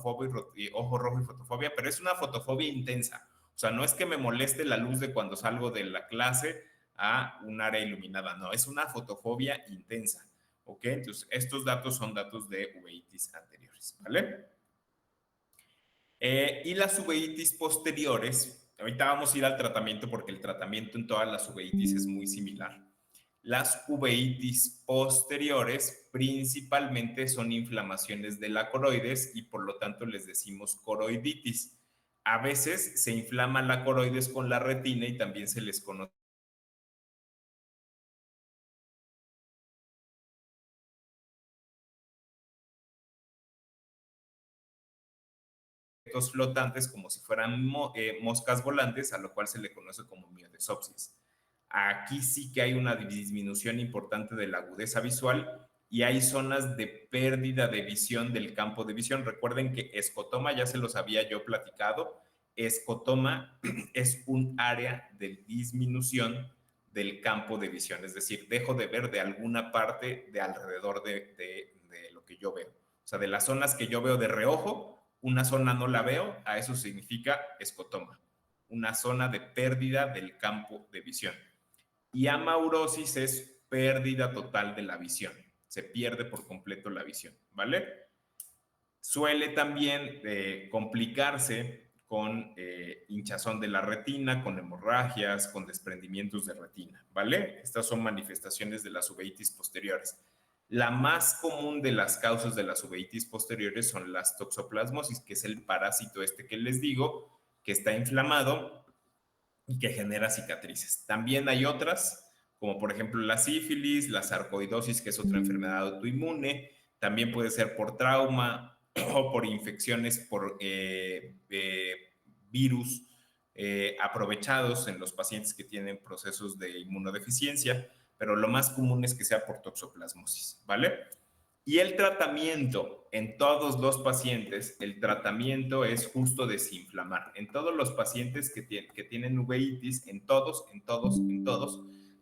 rojo y fotofobia, pero es una fotofobia intensa. O sea, no es que me moleste la luz de cuando salgo de la clase a un área iluminada, no, es una fotofobia intensa, ¿ok? Entonces, estos datos son datos de uveitis anteriores, ¿vale? Y las uveitis posteriores, ahorita vamos a ir al tratamiento porque el tratamiento en todas las uveitis es muy similar. Las uveitis posteriores principalmente son inflamaciones de la coroides y por lo tanto les decimos coroiditis. A veces se inflama la coroides con la retina y también se les conoce flotantes como si fueran moscas volantes, a lo cual se le conoce como miodesopsis. Aquí sí que hay una disminución importante de la agudeza visual y hay zonas de pérdida de visión del campo de visión. Recuerden que escotoma, ya se los había yo platicado, escotoma es un área de disminución del campo de visión, es decir, dejo de ver de alguna parte de alrededor de lo que yo veo. O sea, de las zonas que yo veo de reojo, una zona no la veo, a eso significa escotoma, una zona de pérdida del campo de visión. Y amaurosis es pérdida total de la visión, se pierde por completo la visión, ¿vale? Suele también complicarse con hinchazón de la retina, con hemorragias, con desprendimientos de retina, ¿vale? Estas son manifestaciones de las uveitis posteriores. La más común de las causas de las uveitis posteriores son las toxoplasmosis, que es el parásito este que les digo, que está inflamado y que genera cicatrices. También hay otras, como por ejemplo la sífilis, la sarcoidosis, que es otra enfermedad autoinmune. También puede ser por trauma o por infecciones por virus aprovechados en los pacientes que tienen procesos de inmunodeficiencia, pero lo más común es que sea por toxoplasmosis, ¿vale? Y el tratamiento en todos los pacientes, el tratamiento es justo desinflamar. En todos los pacientes que tienen uveitis, en todos,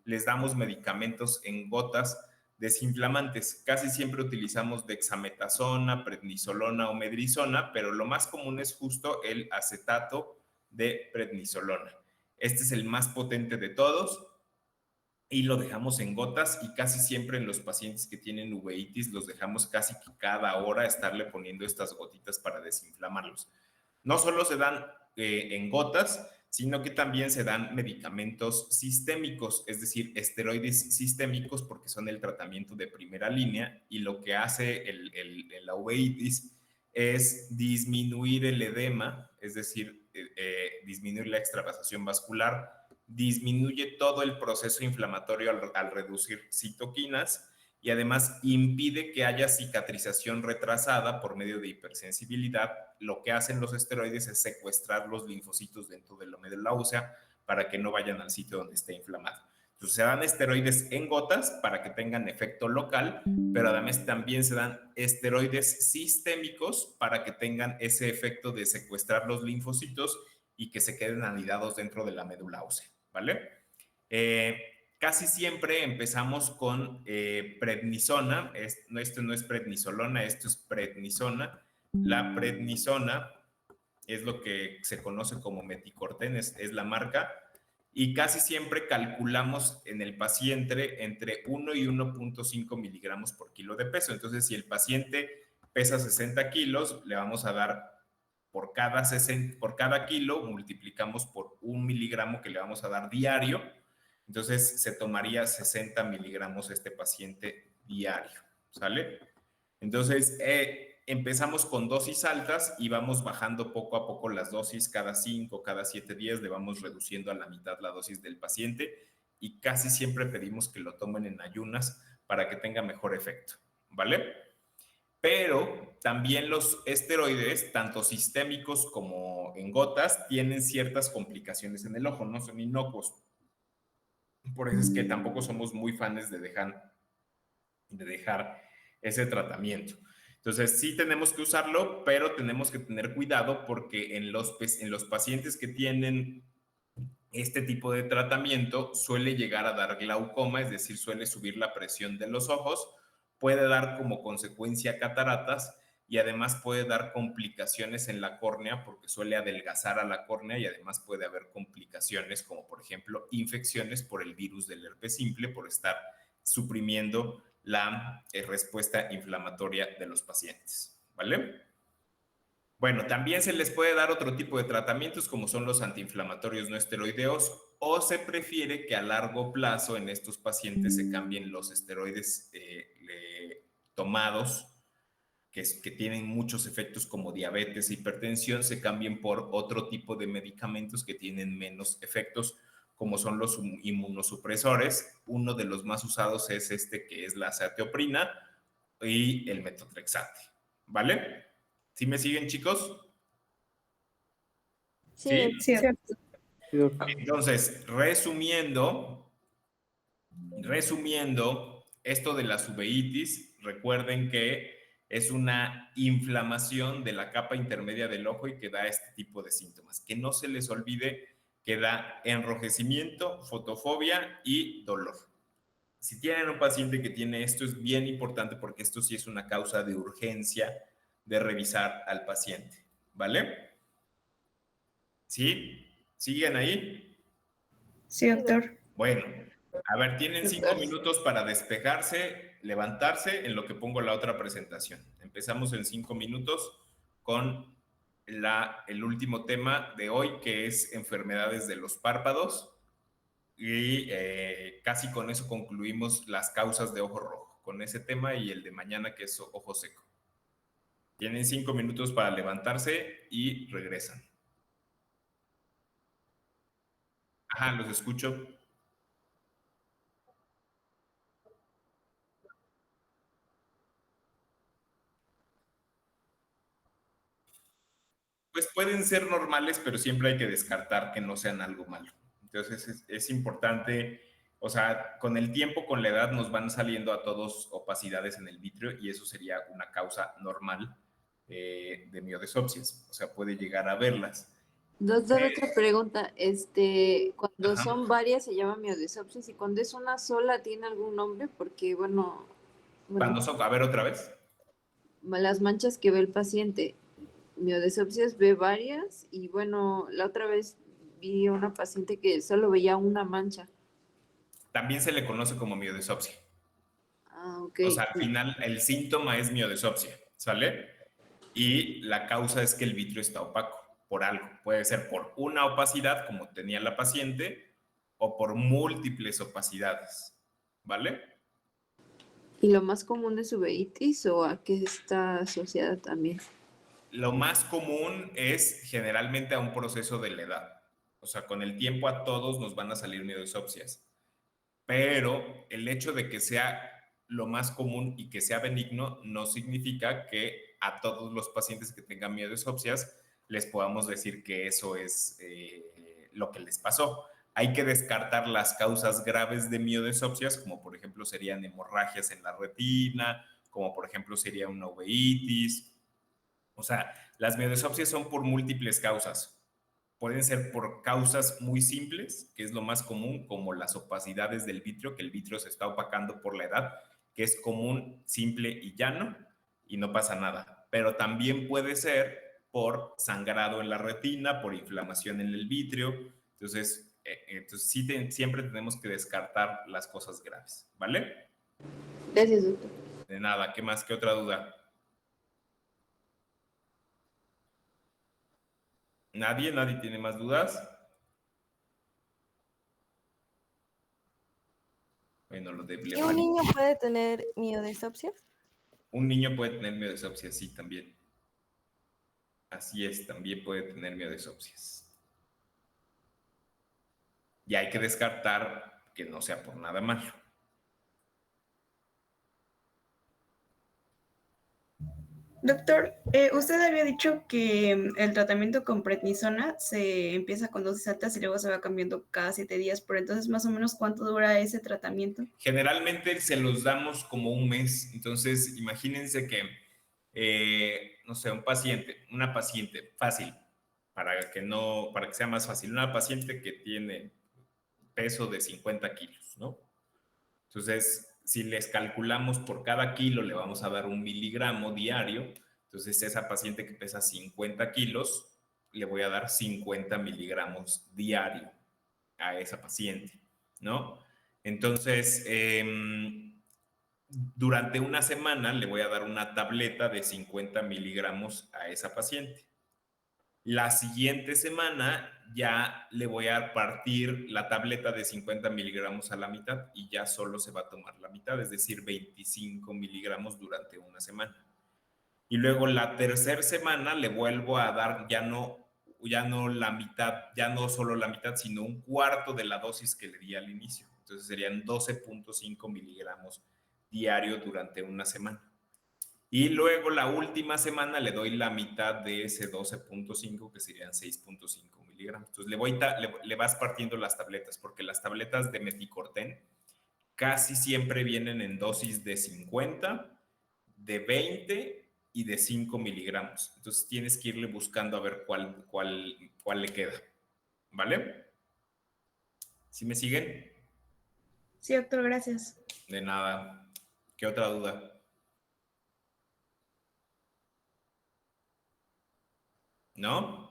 les damos medicamentos en gotas desinflamantes. Casi siempre utilizamos dexametasona, prednisolona o medrisona, pero lo más común es justo el acetato de prednisolona. Este es el más potente de todos y lo dejamos en gotas y casi siempre en los pacientes que tienen uveitis los dejamos casi que cada hora estarle poniendo estas gotitas para desinflamarlos. No solo se dan en gotas, sino que también se dan medicamentos sistémicos, es decir, esteroides sistémicos, porque son el tratamiento de primera línea y lo que hace la uveitis es disminuir el edema, es decir, disminuir la extravasación vascular, disminuye todo el proceso inflamatorio al reducir citoquinas y además impide que haya cicatrización retrasada por medio de hipersensibilidad. Lo que hacen los esteroides es secuestrar los linfocitos dentro de la médula ósea para que no vayan al sitio donde esté inflamado. Entonces se dan esteroides en gotas para que tengan efecto local, pero además también se dan esteroides sistémicos para que tengan ese efecto de secuestrar los linfocitos y que se queden anidados dentro de la médula ósea, ¿vale? Casi siempre empezamos con prednisona. Esto no es prednisolona, esto es prednisona. La prednisona es lo que se conoce como meticorten, es la marca, y casi siempre calculamos en el paciente entre 1 y 1.5 miligramos por kilo de peso. Entonces, si el paciente pesa 60 kilos, le vamos a dar por cada kilo, multiplicamos por 1 miligramo que le vamos a dar diario. Entonces, se tomaría 60 miligramos este paciente diario, ¿sale? Entonces, empezamos con dosis altas y vamos bajando poco a poco las dosis cada 5, cada 7 días, le vamos reduciendo a la mitad la dosis del paciente y casi siempre pedimos que lo tomen en ayunas para que tenga mejor efecto, ¿vale? Pero también los esteroides, tanto sistémicos como en gotas, tienen ciertas complicaciones en el ojo, no son inocuos. Por eso es que tampoco somos muy fans de dejar ese tratamiento. Entonces, sí tenemos que usarlo, pero tenemos que tener cuidado porque en los pacientes que tienen este tipo de tratamiento suele llegar a dar glaucoma, es decir, suele subir la presión de los ojos, puede dar como consecuencia cataratas y además puede dar complicaciones en la córnea porque suele adelgazar a la córnea y además puede haber complicaciones como por ejemplo infecciones por el virus del herpes simple por estar suprimiendo la respuesta inflamatoria de los pacientes, ¿vale? Bueno, también se les puede dar otro tipo de tratamientos como son los antiinflamatorios no esteroideos o se prefiere que a largo plazo en estos pacientes se cambien los esteroides tomados que tienen muchos efectos como diabetes e hipertensión, se cambien por otro tipo de medicamentos que tienen menos efectos como son los inmunosupresores. Uno de los más usados es este que es la azathioprina y el metotrexate, ¿vale? ¿Sí me siguen, chicos? Sí, ¿Sí? cierto. Entonces, resumiendo, esto de las uveitis recuerden que es una inflamación de la capa intermedia del ojo y que da este tipo de síntomas. Que no se les olvide que da enrojecimiento, fotofobia y dolor. Si tienen un paciente que tiene esto, es bien importante porque esto sí es una causa de urgencia de revisar al paciente, ¿vale? ¿Sí? ¿Siguen ahí? Sí, doctor. Bueno, a ver, tienen 5 Doctor. minutos para despejarse, levantarse en lo que pongo la otra presentación. Empezamos en 5 minutos con el último tema de hoy, que es enfermedades de los párpados. Y casi con eso concluimos las causas de ojo rojo, con ese tema y el de mañana, que es ojo seco. Tienen 5 minutos para levantarse y regresan. Ajá, los escucho. Pues pueden ser normales, pero siempre hay que descartar que no sean algo malo. Entonces es importante, o sea, con el tiempo, con la edad, nos van saliendo a todos opacidades en el vitrio y eso sería una causa normal de miodesopsias. O sea, puede llegar a verlas. Doctor, otra pregunta. Cuando Ajá. son varias se llama miodesopsis y cuando es una sola tiene algún nombre porque, Cuando son, a ver otra vez. las manchas que ve el paciente, miodesopsias ve varias y la otra vez vi una paciente que solo veía una mancha. También se le conoce como miodesopsia. Ah, ok. O sea, al final el síntoma es miodesopsia, ¿sale? Y la causa es que el vitrio está opaco por algo. Puede ser por una opacidad, como tenía la paciente, o por múltiples opacidades, ¿vale? ¿Y lo más común es uveitis o a qué está asociada también? Lo más común es generalmente a un proceso de la edad. O sea, con el tiempo a todos nos van a salir miodesopsias. Pero el hecho de que sea lo más común y que sea benigno no significa que a todos los pacientes que tengan miodesopsias les podamos decir que eso es lo que les pasó. Hay que descartar las causas graves de miodesopsias, como por ejemplo serían hemorragias en la retina, como por ejemplo sería una uveitis. O sea, las miodesopsias son por múltiples causas. Pueden ser por causas muy simples, que es lo más común, como las opacidades del vitrio, que el vitrio se está opacando por la edad, que es común, simple y llano, y no pasa nada. Pero también puede ser por sangrado en la retina, por inflamación en el vitrio. Entonces sí siempre tenemos que descartar las cosas graves, ¿vale? Gracias, doctor. De nada, ¿qué más? ¿Qué otra duda? ¿Nadie? ¿Nadie tiene más dudas? Bueno, lo de ¿Y un niño puede tener miodesopsia? Un niño puede tener miodesopsia, sí, también. Así es, también puede tener miodesopsias. Y hay que descartar que no sea por nada malo. Doctor, usted había dicho que el tratamiento con prednisona se empieza con dosis altas y luego se va cambiando cada 7 días, pero entonces más o menos ¿cuánto dura ese tratamiento? Generalmente se los damos como un mes, entonces imagínense que, no sé, una paciente fácil, para que sea más fácil, una paciente que tiene peso de 50 kilos, ¿no? Entonces, si les calculamos por cada kilo, le vamos a dar 1 miligramo diario. Entonces, esa paciente que pesa 50 kilos, le voy a dar 50 miligramos diario a esa paciente, ¿no? Entonces, durante una semana le voy a dar una tableta de 50 miligramos a esa paciente. La siguiente semana ya le voy a partir la tableta de 50 miligramos a la mitad y ya solo se va a tomar la mitad, es decir, 25 miligramos durante una semana. Y luego la tercera semana le vuelvo a dar ya no la mitad, ya no solo la mitad, sino un cuarto de la dosis que le di al inicio. Entonces serían 12.5 miligramos diario durante una semana. Y luego la última semana le doy la mitad de ese 12.5, que serían 6.5 miligramos. Entonces le vas partiendo las tabletas, porque las tabletas de meticorten casi siempre vienen en dosis de 50 de 20 y de 5 miligramos. Entonces tienes que irle buscando a ver cuál le queda. ¿Vale? ¿Sí me siguen? Sí, doctor, gracias. De nada. ¿Qué otra duda? ¿No?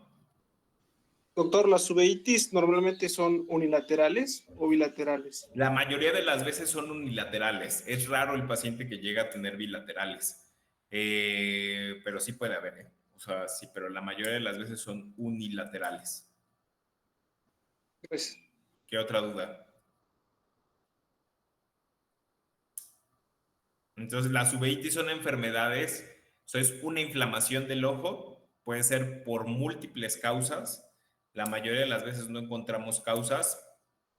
Doctor, ¿las uveitis normalmente son unilaterales o bilaterales? La mayoría de las veces son unilaterales. Es raro el paciente que llega a tener bilaterales. Pero sí puede haber, ¿eh? O sea, sí, pero la mayoría de las veces son unilaterales. Pues, ¿Qué otra duda? Entonces, las uveitis son enfermedades, eso es una inflamación del ojo, puede ser por múltiples causas. La mayoría de las veces no encontramos causas,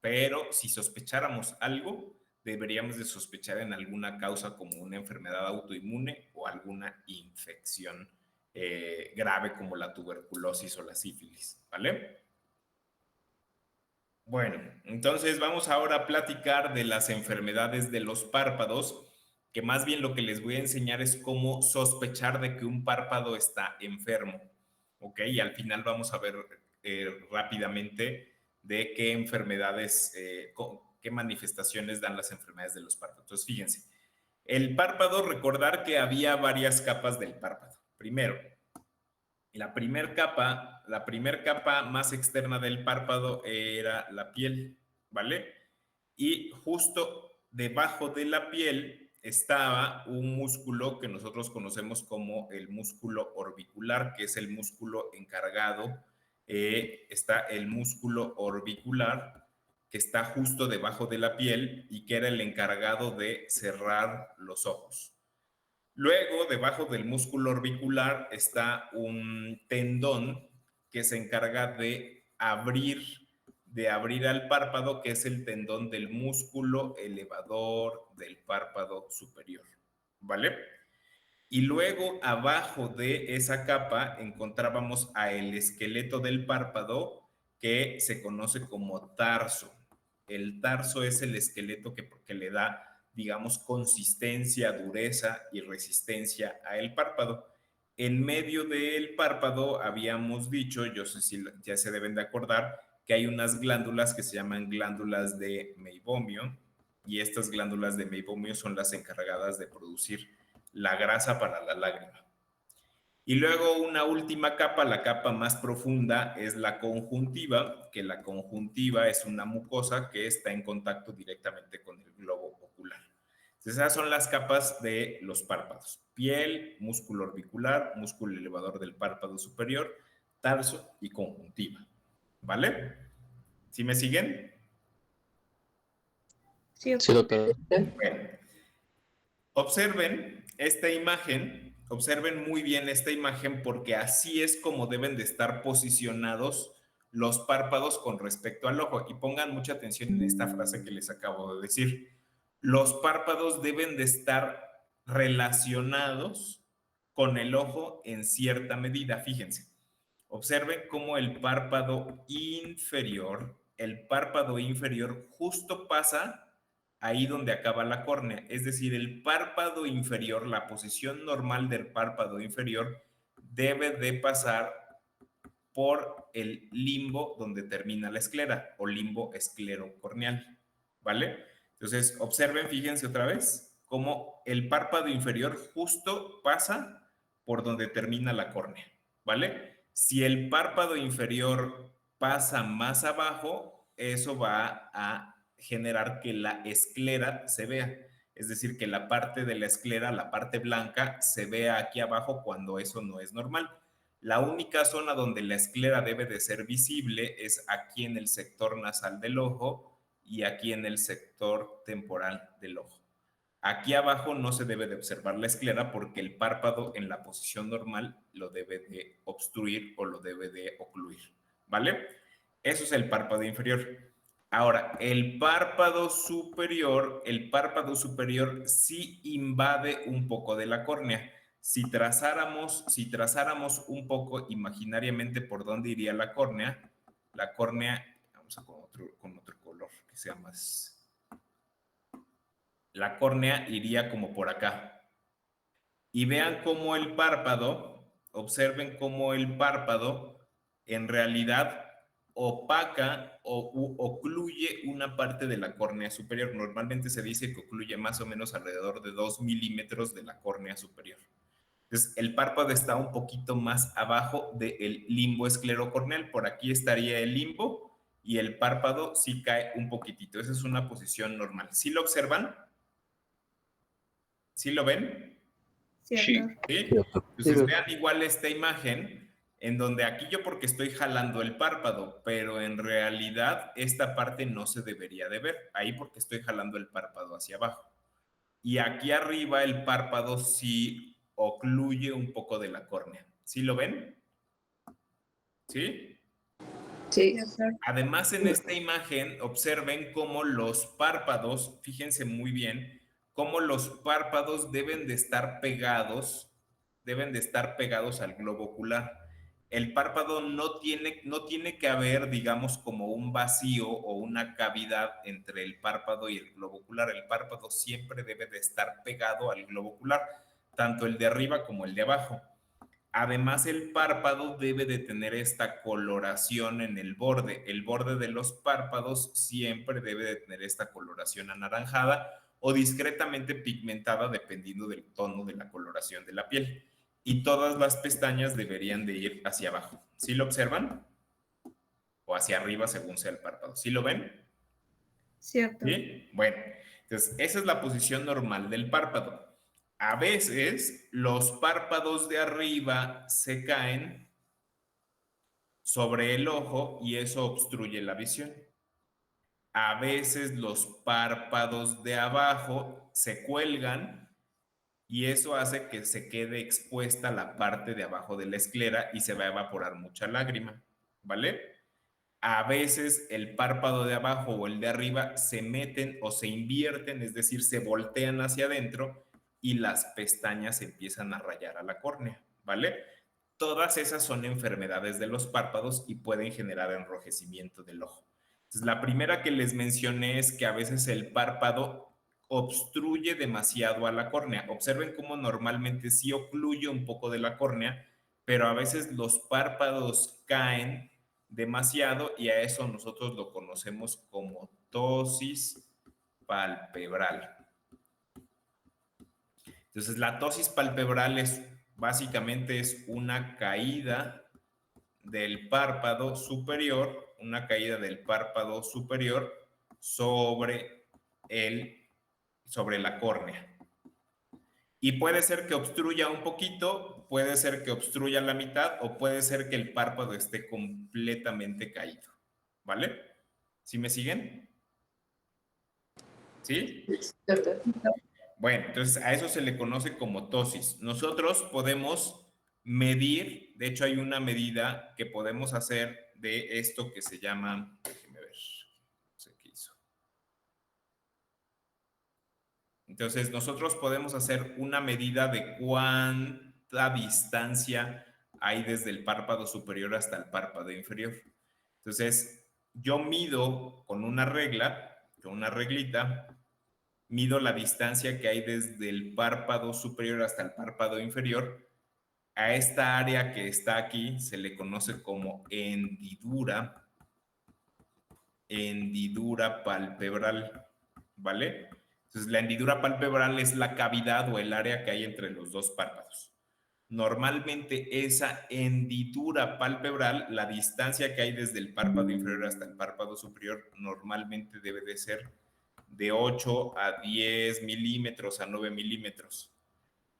pero si sospecháramos algo, deberíamos de sospechar en alguna causa como una enfermedad autoinmune o alguna infección grave como la tuberculosis o la sífilis, ¿vale? Bueno, entonces vamos ahora a platicar de las enfermedades de los párpados, que más bien lo que les voy a enseñar es cómo sospechar de que un párpado está enfermo, ¿ok? Y al final vamos a ver rápidamente de qué enfermedades, qué manifestaciones dan las enfermedades de los párpados. Entonces, fíjense, el párpado, recordar que había varias capas del párpado. Primero, la primer capa más externa del párpado era la piel, ¿vale? Y justo debajo de la piel estaba un músculo que nosotros conocemos como el músculo orbicular, que es el músculo encargado. Está el músculo orbicular, que está justo debajo de la piel y que era el encargado de cerrar los ojos. Luego, debajo del músculo orbicular está un tendón que se encarga de abrir al párpado, que es el tendón del músculo elevador del párpado superior, ¿vale? Y luego, abajo de esa capa, encontrábamos a el esqueleto del párpado, que se conoce como tarso. El tarso es el esqueleto que le da, digamos, consistencia, dureza y resistencia al párpado. En medio del párpado habíamos dicho, yo sé si ya se deben de acordar, que hay unas glándulas que se llaman glándulas de Meibomio, y estas glándulas de Meibomio son las encargadas de producir la grasa para la lágrima. Y luego una última capa, la capa más profunda, es la conjuntiva, que la conjuntiva es una mucosa que está en contacto directamente con el globo ocular. Entonces, esas son las capas de los párpados: piel, músculo orbicular, músculo elevador del párpado superior, tarso y conjuntiva. ¿Vale? ¿Sí me siguen? Sí, Sí, doctor. doctor. Bueno, observen muy bien esta imagen, porque así es como deben de estar posicionados los párpados con respecto al ojo. Y pongan mucha atención en esta frase que les acabo de decir. Los párpados deben de estar relacionados con el ojo en cierta medida. Fíjense, observen cómo el párpado inferior justo pasa ahí donde acaba la córnea. Es decir, el párpado inferior, la posición normal del párpado inferior, debe de pasar por el limbo donde termina la esclera, o limbo esclerocorneal, ¿vale? Entonces, observen, fíjense otra vez, cómo el párpado inferior justo pasa por donde termina la córnea, ¿vale? Si el párpado inferior pasa más abajo, eso va a generar que la esclera se vea. Es decir, que la parte de la esclera, la parte blanca, se vea aquí abajo, cuando eso no es normal. La única zona donde la esclera debe de ser visible es aquí en el sector nasal del ojo y aquí en el sector temporal del ojo. Aquí abajo no se debe de observar la esclera, porque el párpado en la posición normal lo debe de obstruir o lo debe de ocluir, ¿vale? Eso es el párpado inferior. Ahora, el párpado superior sí invade un poco de la córnea. Si trazáramos un poco imaginariamente por dónde iría la córnea, vamos a con otro color que sea más. La córnea iría como por acá. y vean cómo el párpado, observen cómo el párpado en realidad opaca o ocluye una parte de la córnea superior. Normalmente se dice que ocluye más o menos alrededor de 2 milímetros de la córnea superior. Entonces, el párpado está un poquito más abajo del limbo esclerocorneal. Por aquí estaría el limbo y el párpado sí cae un poquitito. Esa es una posición normal. ¿Sí lo observan? ¿Sí lo ven? Sí, Sí. doctor. ¿Sí? Entonces, vean igual esta imagen en donde aquí yo porque estoy jalando el párpado, pero en realidad esta parte no se debería de ver. Ahí porque estoy jalando el párpado hacia abajo. Y aquí arriba el párpado sí ocluye un poco de la córnea. ¿Sí lo ven? ¿Sí? Sí. Sí, doctor. Además, en esta imagen, observen cómo los párpados, fíjense muy bien, cómo los párpados deben de estar pegados al globo ocular. El párpado no tiene que haber, digamos, como un vacío o una cavidad entre el párpado y el globo ocular. El párpado siempre debe de estar pegado al globo ocular, tanto el de arriba como el de abajo. Además, el párpado debe de tener esta coloración en el borde. El borde de los párpados siempre debe de tener esta coloración anaranjada o discretamente pigmentada dependiendo del tono de la coloración de la piel. Y todas las pestañas deberían de ir hacia abajo. ¿Sí lo observan? O hacia arriba según sea el párpado. ¿Sí lo ven? Sí, doctor. ¿Sí? Bueno, entonces esa es la posición normal del párpado. A veces los párpados de arriba se caen sobre el ojo y eso obstruye la visión. A veces los párpados de abajo se cuelgan y eso hace que se quede expuesta la parte de abajo de la esclera y se va a evaporar mucha lágrima, ¿vale? A veces el párpado de abajo o el de arriba se meten o se invierten, es decir, se voltean hacia adentro y las pestañas empiezan a rayar a la córnea, ¿vale? Todas esas son enfermedades de los párpados y pueden generar enrojecimiento del ojo. Entonces, la primera que les mencioné es que a veces el párpado obstruye demasiado a la córnea. Observen cómo normalmente sí ocluye un poco de la córnea, pero a veces los párpados caen demasiado y a eso nosotros lo conocemos como tosis palpebral. Entonces, la tosis palpebral básicamente es una caída del párpado superior, sobre la córnea. Y puede ser que obstruya un poquito, puede ser que obstruya la mitad o puede ser que el párpado esté completamente caído. ¿Vale? ¿Sí me siguen? ¿Sí? Doctor. Bueno, entonces a eso se le conoce como tosis. Nosotros podemos medir, de hecho hay una medida que podemos hacer de esto que se llama, déjeme ver, no sé qué hizo. Entonces nosotros podemos hacer una medida de cuánta distancia hay desde el párpado superior hasta el párpado inferior. Entonces yo mido con una regla, con una reglita, mido la distancia que hay desde el párpado superior hasta el párpado inferior. A esta área que está aquí se le conoce como hendidura palpebral, ¿vale? Entonces, la hendidura palpebral es la cavidad o el área que hay entre los dos párpados. Normalmente esa hendidura palpebral, la distancia que hay desde el párpado inferior hasta el párpado superior, normalmente debe de ser de 8 a 10 milímetros a 9 milímetros.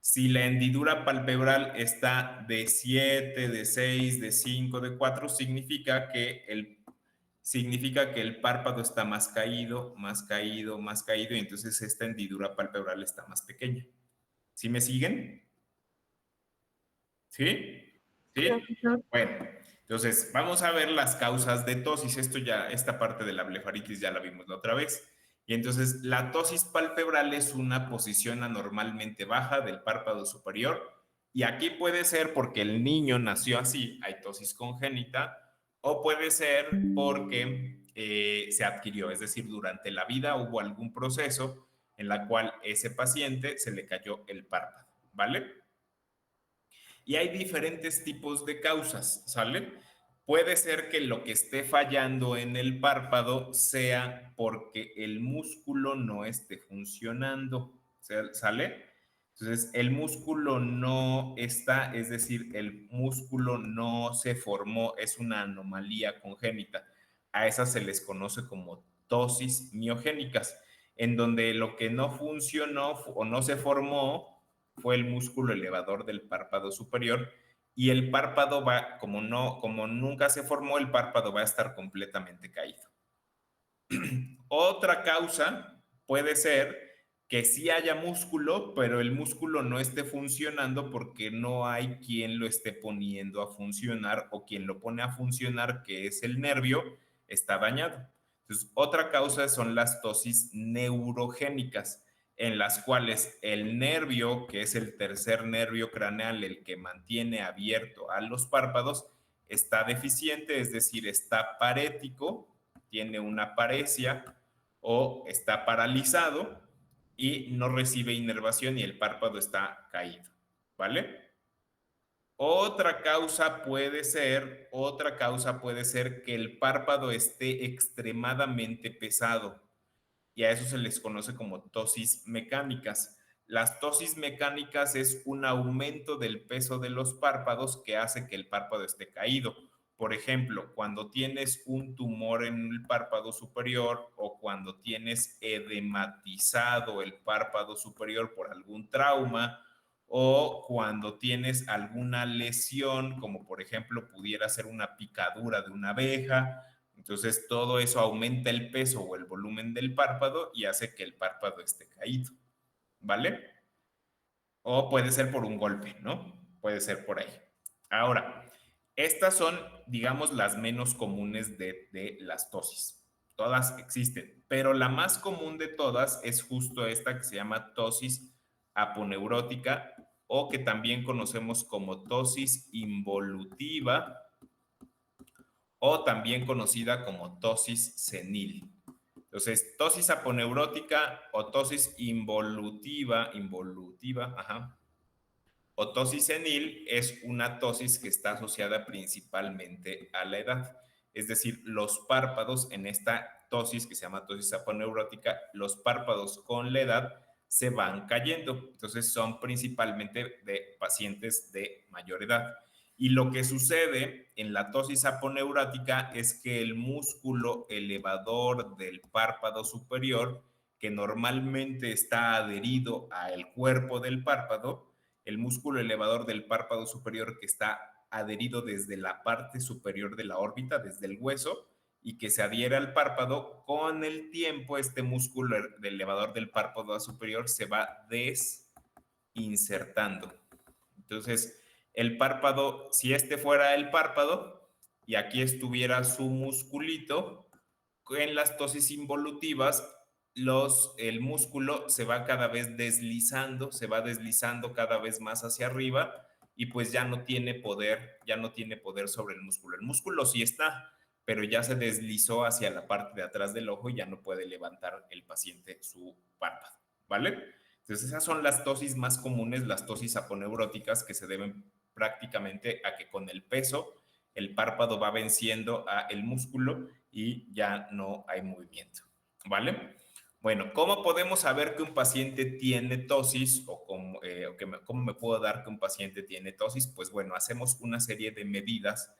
Si la hendidura palpebral está de 7, de 6, de 5, de 4, significa que el párpado está más caído, y entonces esta hendidura palpebral está más pequeña. ¿Sí me siguen? ¿Sí? ¿Sí? Bueno, entonces vamos a ver las causas de tosis. Esta parte de la blefaritis ya la vimos la otra vez. Y entonces la tosis palpebral es una posición anormalmente baja del párpado superior. Y aquí puede ser porque el niño nació así, hay tosis congénita, o puede ser porque se adquirió, es decir, durante la vida hubo algún proceso en la cual ese paciente se le cayó el párpado, ¿vale? Y hay diferentes tipos de causas, ¿sale? Puede ser que lo que esté fallando en el párpado sea porque el músculo no esté funcionando, ¿sale? Entonces, el músculo no está, es decir, el músculo no se formó, es una anomalía congénita. A esas se les conoce como ptosis miogénicas, en donde lo que no funcionó o no se formó fue el músculo elevador del párpado superior, y el párpado va, como nunca se formó, el párpado va a estar completamente caído. Otra causa puede ser que sí haya músculo, pero el músculo no esté funcionando porque no hay quien lo esté poniendo a funcionar, o quien lo pone a funcionar, que es el nervio, está dañado. Entonces, otra causa son las ptosis neurogénicas, en las cuales el nervio, que es el tercer nervio craneal, el que mantiene abierto a los párpados, está deficiente, es decir, está parético, tiene una paresia o está paralizado y no recibe inervación y el párpado está caído, ¿vale? Otra causa puede ser que el párpado esté extremadamente pesado, y a eso se les conoce como ptosis mecánicas. Las ptosis mecánicas es un aumento del peso de los párpados que hace que el párpado esté caído. Por ejemplo, cuando tienes un tumor en el párpado superior, o cuando tienes edematizado el párpado superior por algún trauma, o cuando tienes alguna lesión, como por ejemplo pudiera ser una picadura de una abeja. Entonces, todo eso aumenta el peso o el volumen del párpado y hace que el párpado esté caído, ¿vale? O puede ser por un golpe, ¿no? Puede ser por ahí. Ahora, estas son, digamos, las menos comunes de las ptosis. Todas existen, pero la más común de todas es justo esta que se llama ptosis aponeurótica, o que también conocemos como ptosis involutiva, o también conocida como ptosis senil. Entonces, ptosis aponeurótica o ptosis involutiva, o ptosis senil es una ptosis que está asociada principalmente a la edad. Es decir, los párpados en esta ptosis que se llama ptosis aponeurótica, los párpados con la edad se van cayendo. Entonces, son principalmente de pacientes de mayor edad. Y lo que sucede en la ptosis aponeurótica es que el músculo elevador del párpado superior, que normalmente está adherido al cuerpo del párpado, el músculo elevador del párpado superior que está adherido desde la parte superior de la órbita, desde el hueso, y que se adhiere al párpado, con el tiempo este músculo elevador del párpado superior se va desinsertando. Entonces, el párpado, si este fuera el párpado y aquí estuviera su musculito, en las ptosis involutivas el músculo se va cada vez deslizando, se va deslizando cada vez más hacia arriba, y pues ya no tiene poder sobre el músculo. El músculo sí está, pero ya se deslizó hacia la parte de atrás del ojo y ya no puede levantar el paciente su párpado, ¿vale? Entonces, esas son las ptosis más comunes, las ptosis aponeuróticas, que se deben prácticamente a que con el peso el párpado va venciendo al músculo y ya no hay movimiento, ¿vale? Bueno, ¿cómo podemos saber que un paciente tiene ptosis, o cómo me puedo dar que un paciente tiene ptosis? Pues bueno, hacemos una serie de medidas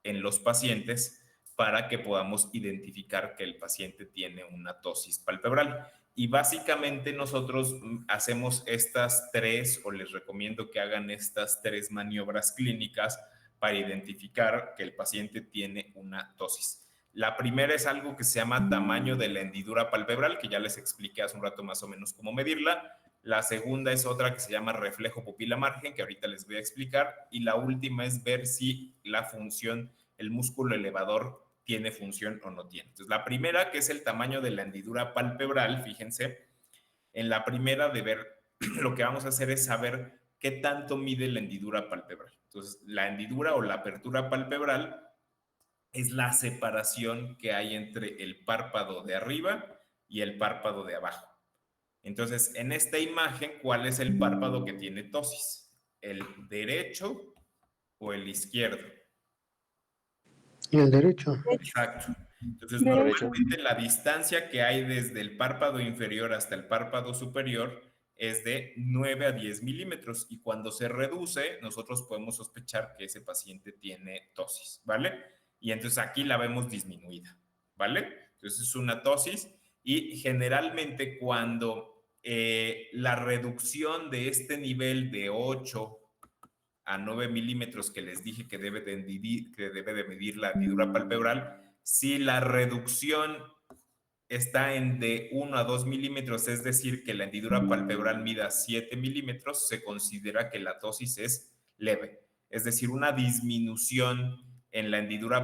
en los pacientes para que podamos identificar que el paciente tiene una ptosis palpebral. Y básicamente nosotros hacemos estas tres, o les recomiendo que hagan estas tres maniobras clínicas para identificar que el paciente tiene una ptosis. La primera es algo que se llama tamaño de la hendidura palpebral, que ya les expliqué hace un rato más o menos cómo medirla. La segunda es otra que se llama reflejo pupila margen, que ahorita les voy a explicar. Y la última es ver si la función, el músculo elevador, tiene función o no tiene. Entonces, la primera, que es el tamaño de la hendidura palpebral, fíjense, en la primera de ver, lo que vamos a hacer es saber qué tanto mide la hendidura palpebral. Entonces, la hendidura o la apertura palpebral es la separación que hay entre el párpado de arriba y el párpado de abajo. Entonces, en esta imagen, ¿cuál es el párpado que tiene ptosis? El derecho o el izquierdo. Y el derecho. Exacto. Entonces, Derecho. normalmente la distancia que hay desde el párpado inferior hasta el párpado superior es de 9 a 10 milímetros y cuando se reduce, nosotros podemos sospechar que ese paciente tiene tosis, ¿vale? Y entonces aquí la vemos disminuida, ¿vale? Entonces es una tosis y generalmente cuando la reducción de este nivel de 8 a 9 milímetros que les dije que debe de medir la hendidura palpebral, si la reducción está en de 1 a 2 milímetros, es decir, que la hendidura palpebral mida 7 milímetros, se considera que la tosis es leve, es decir, una disminución en la hendidura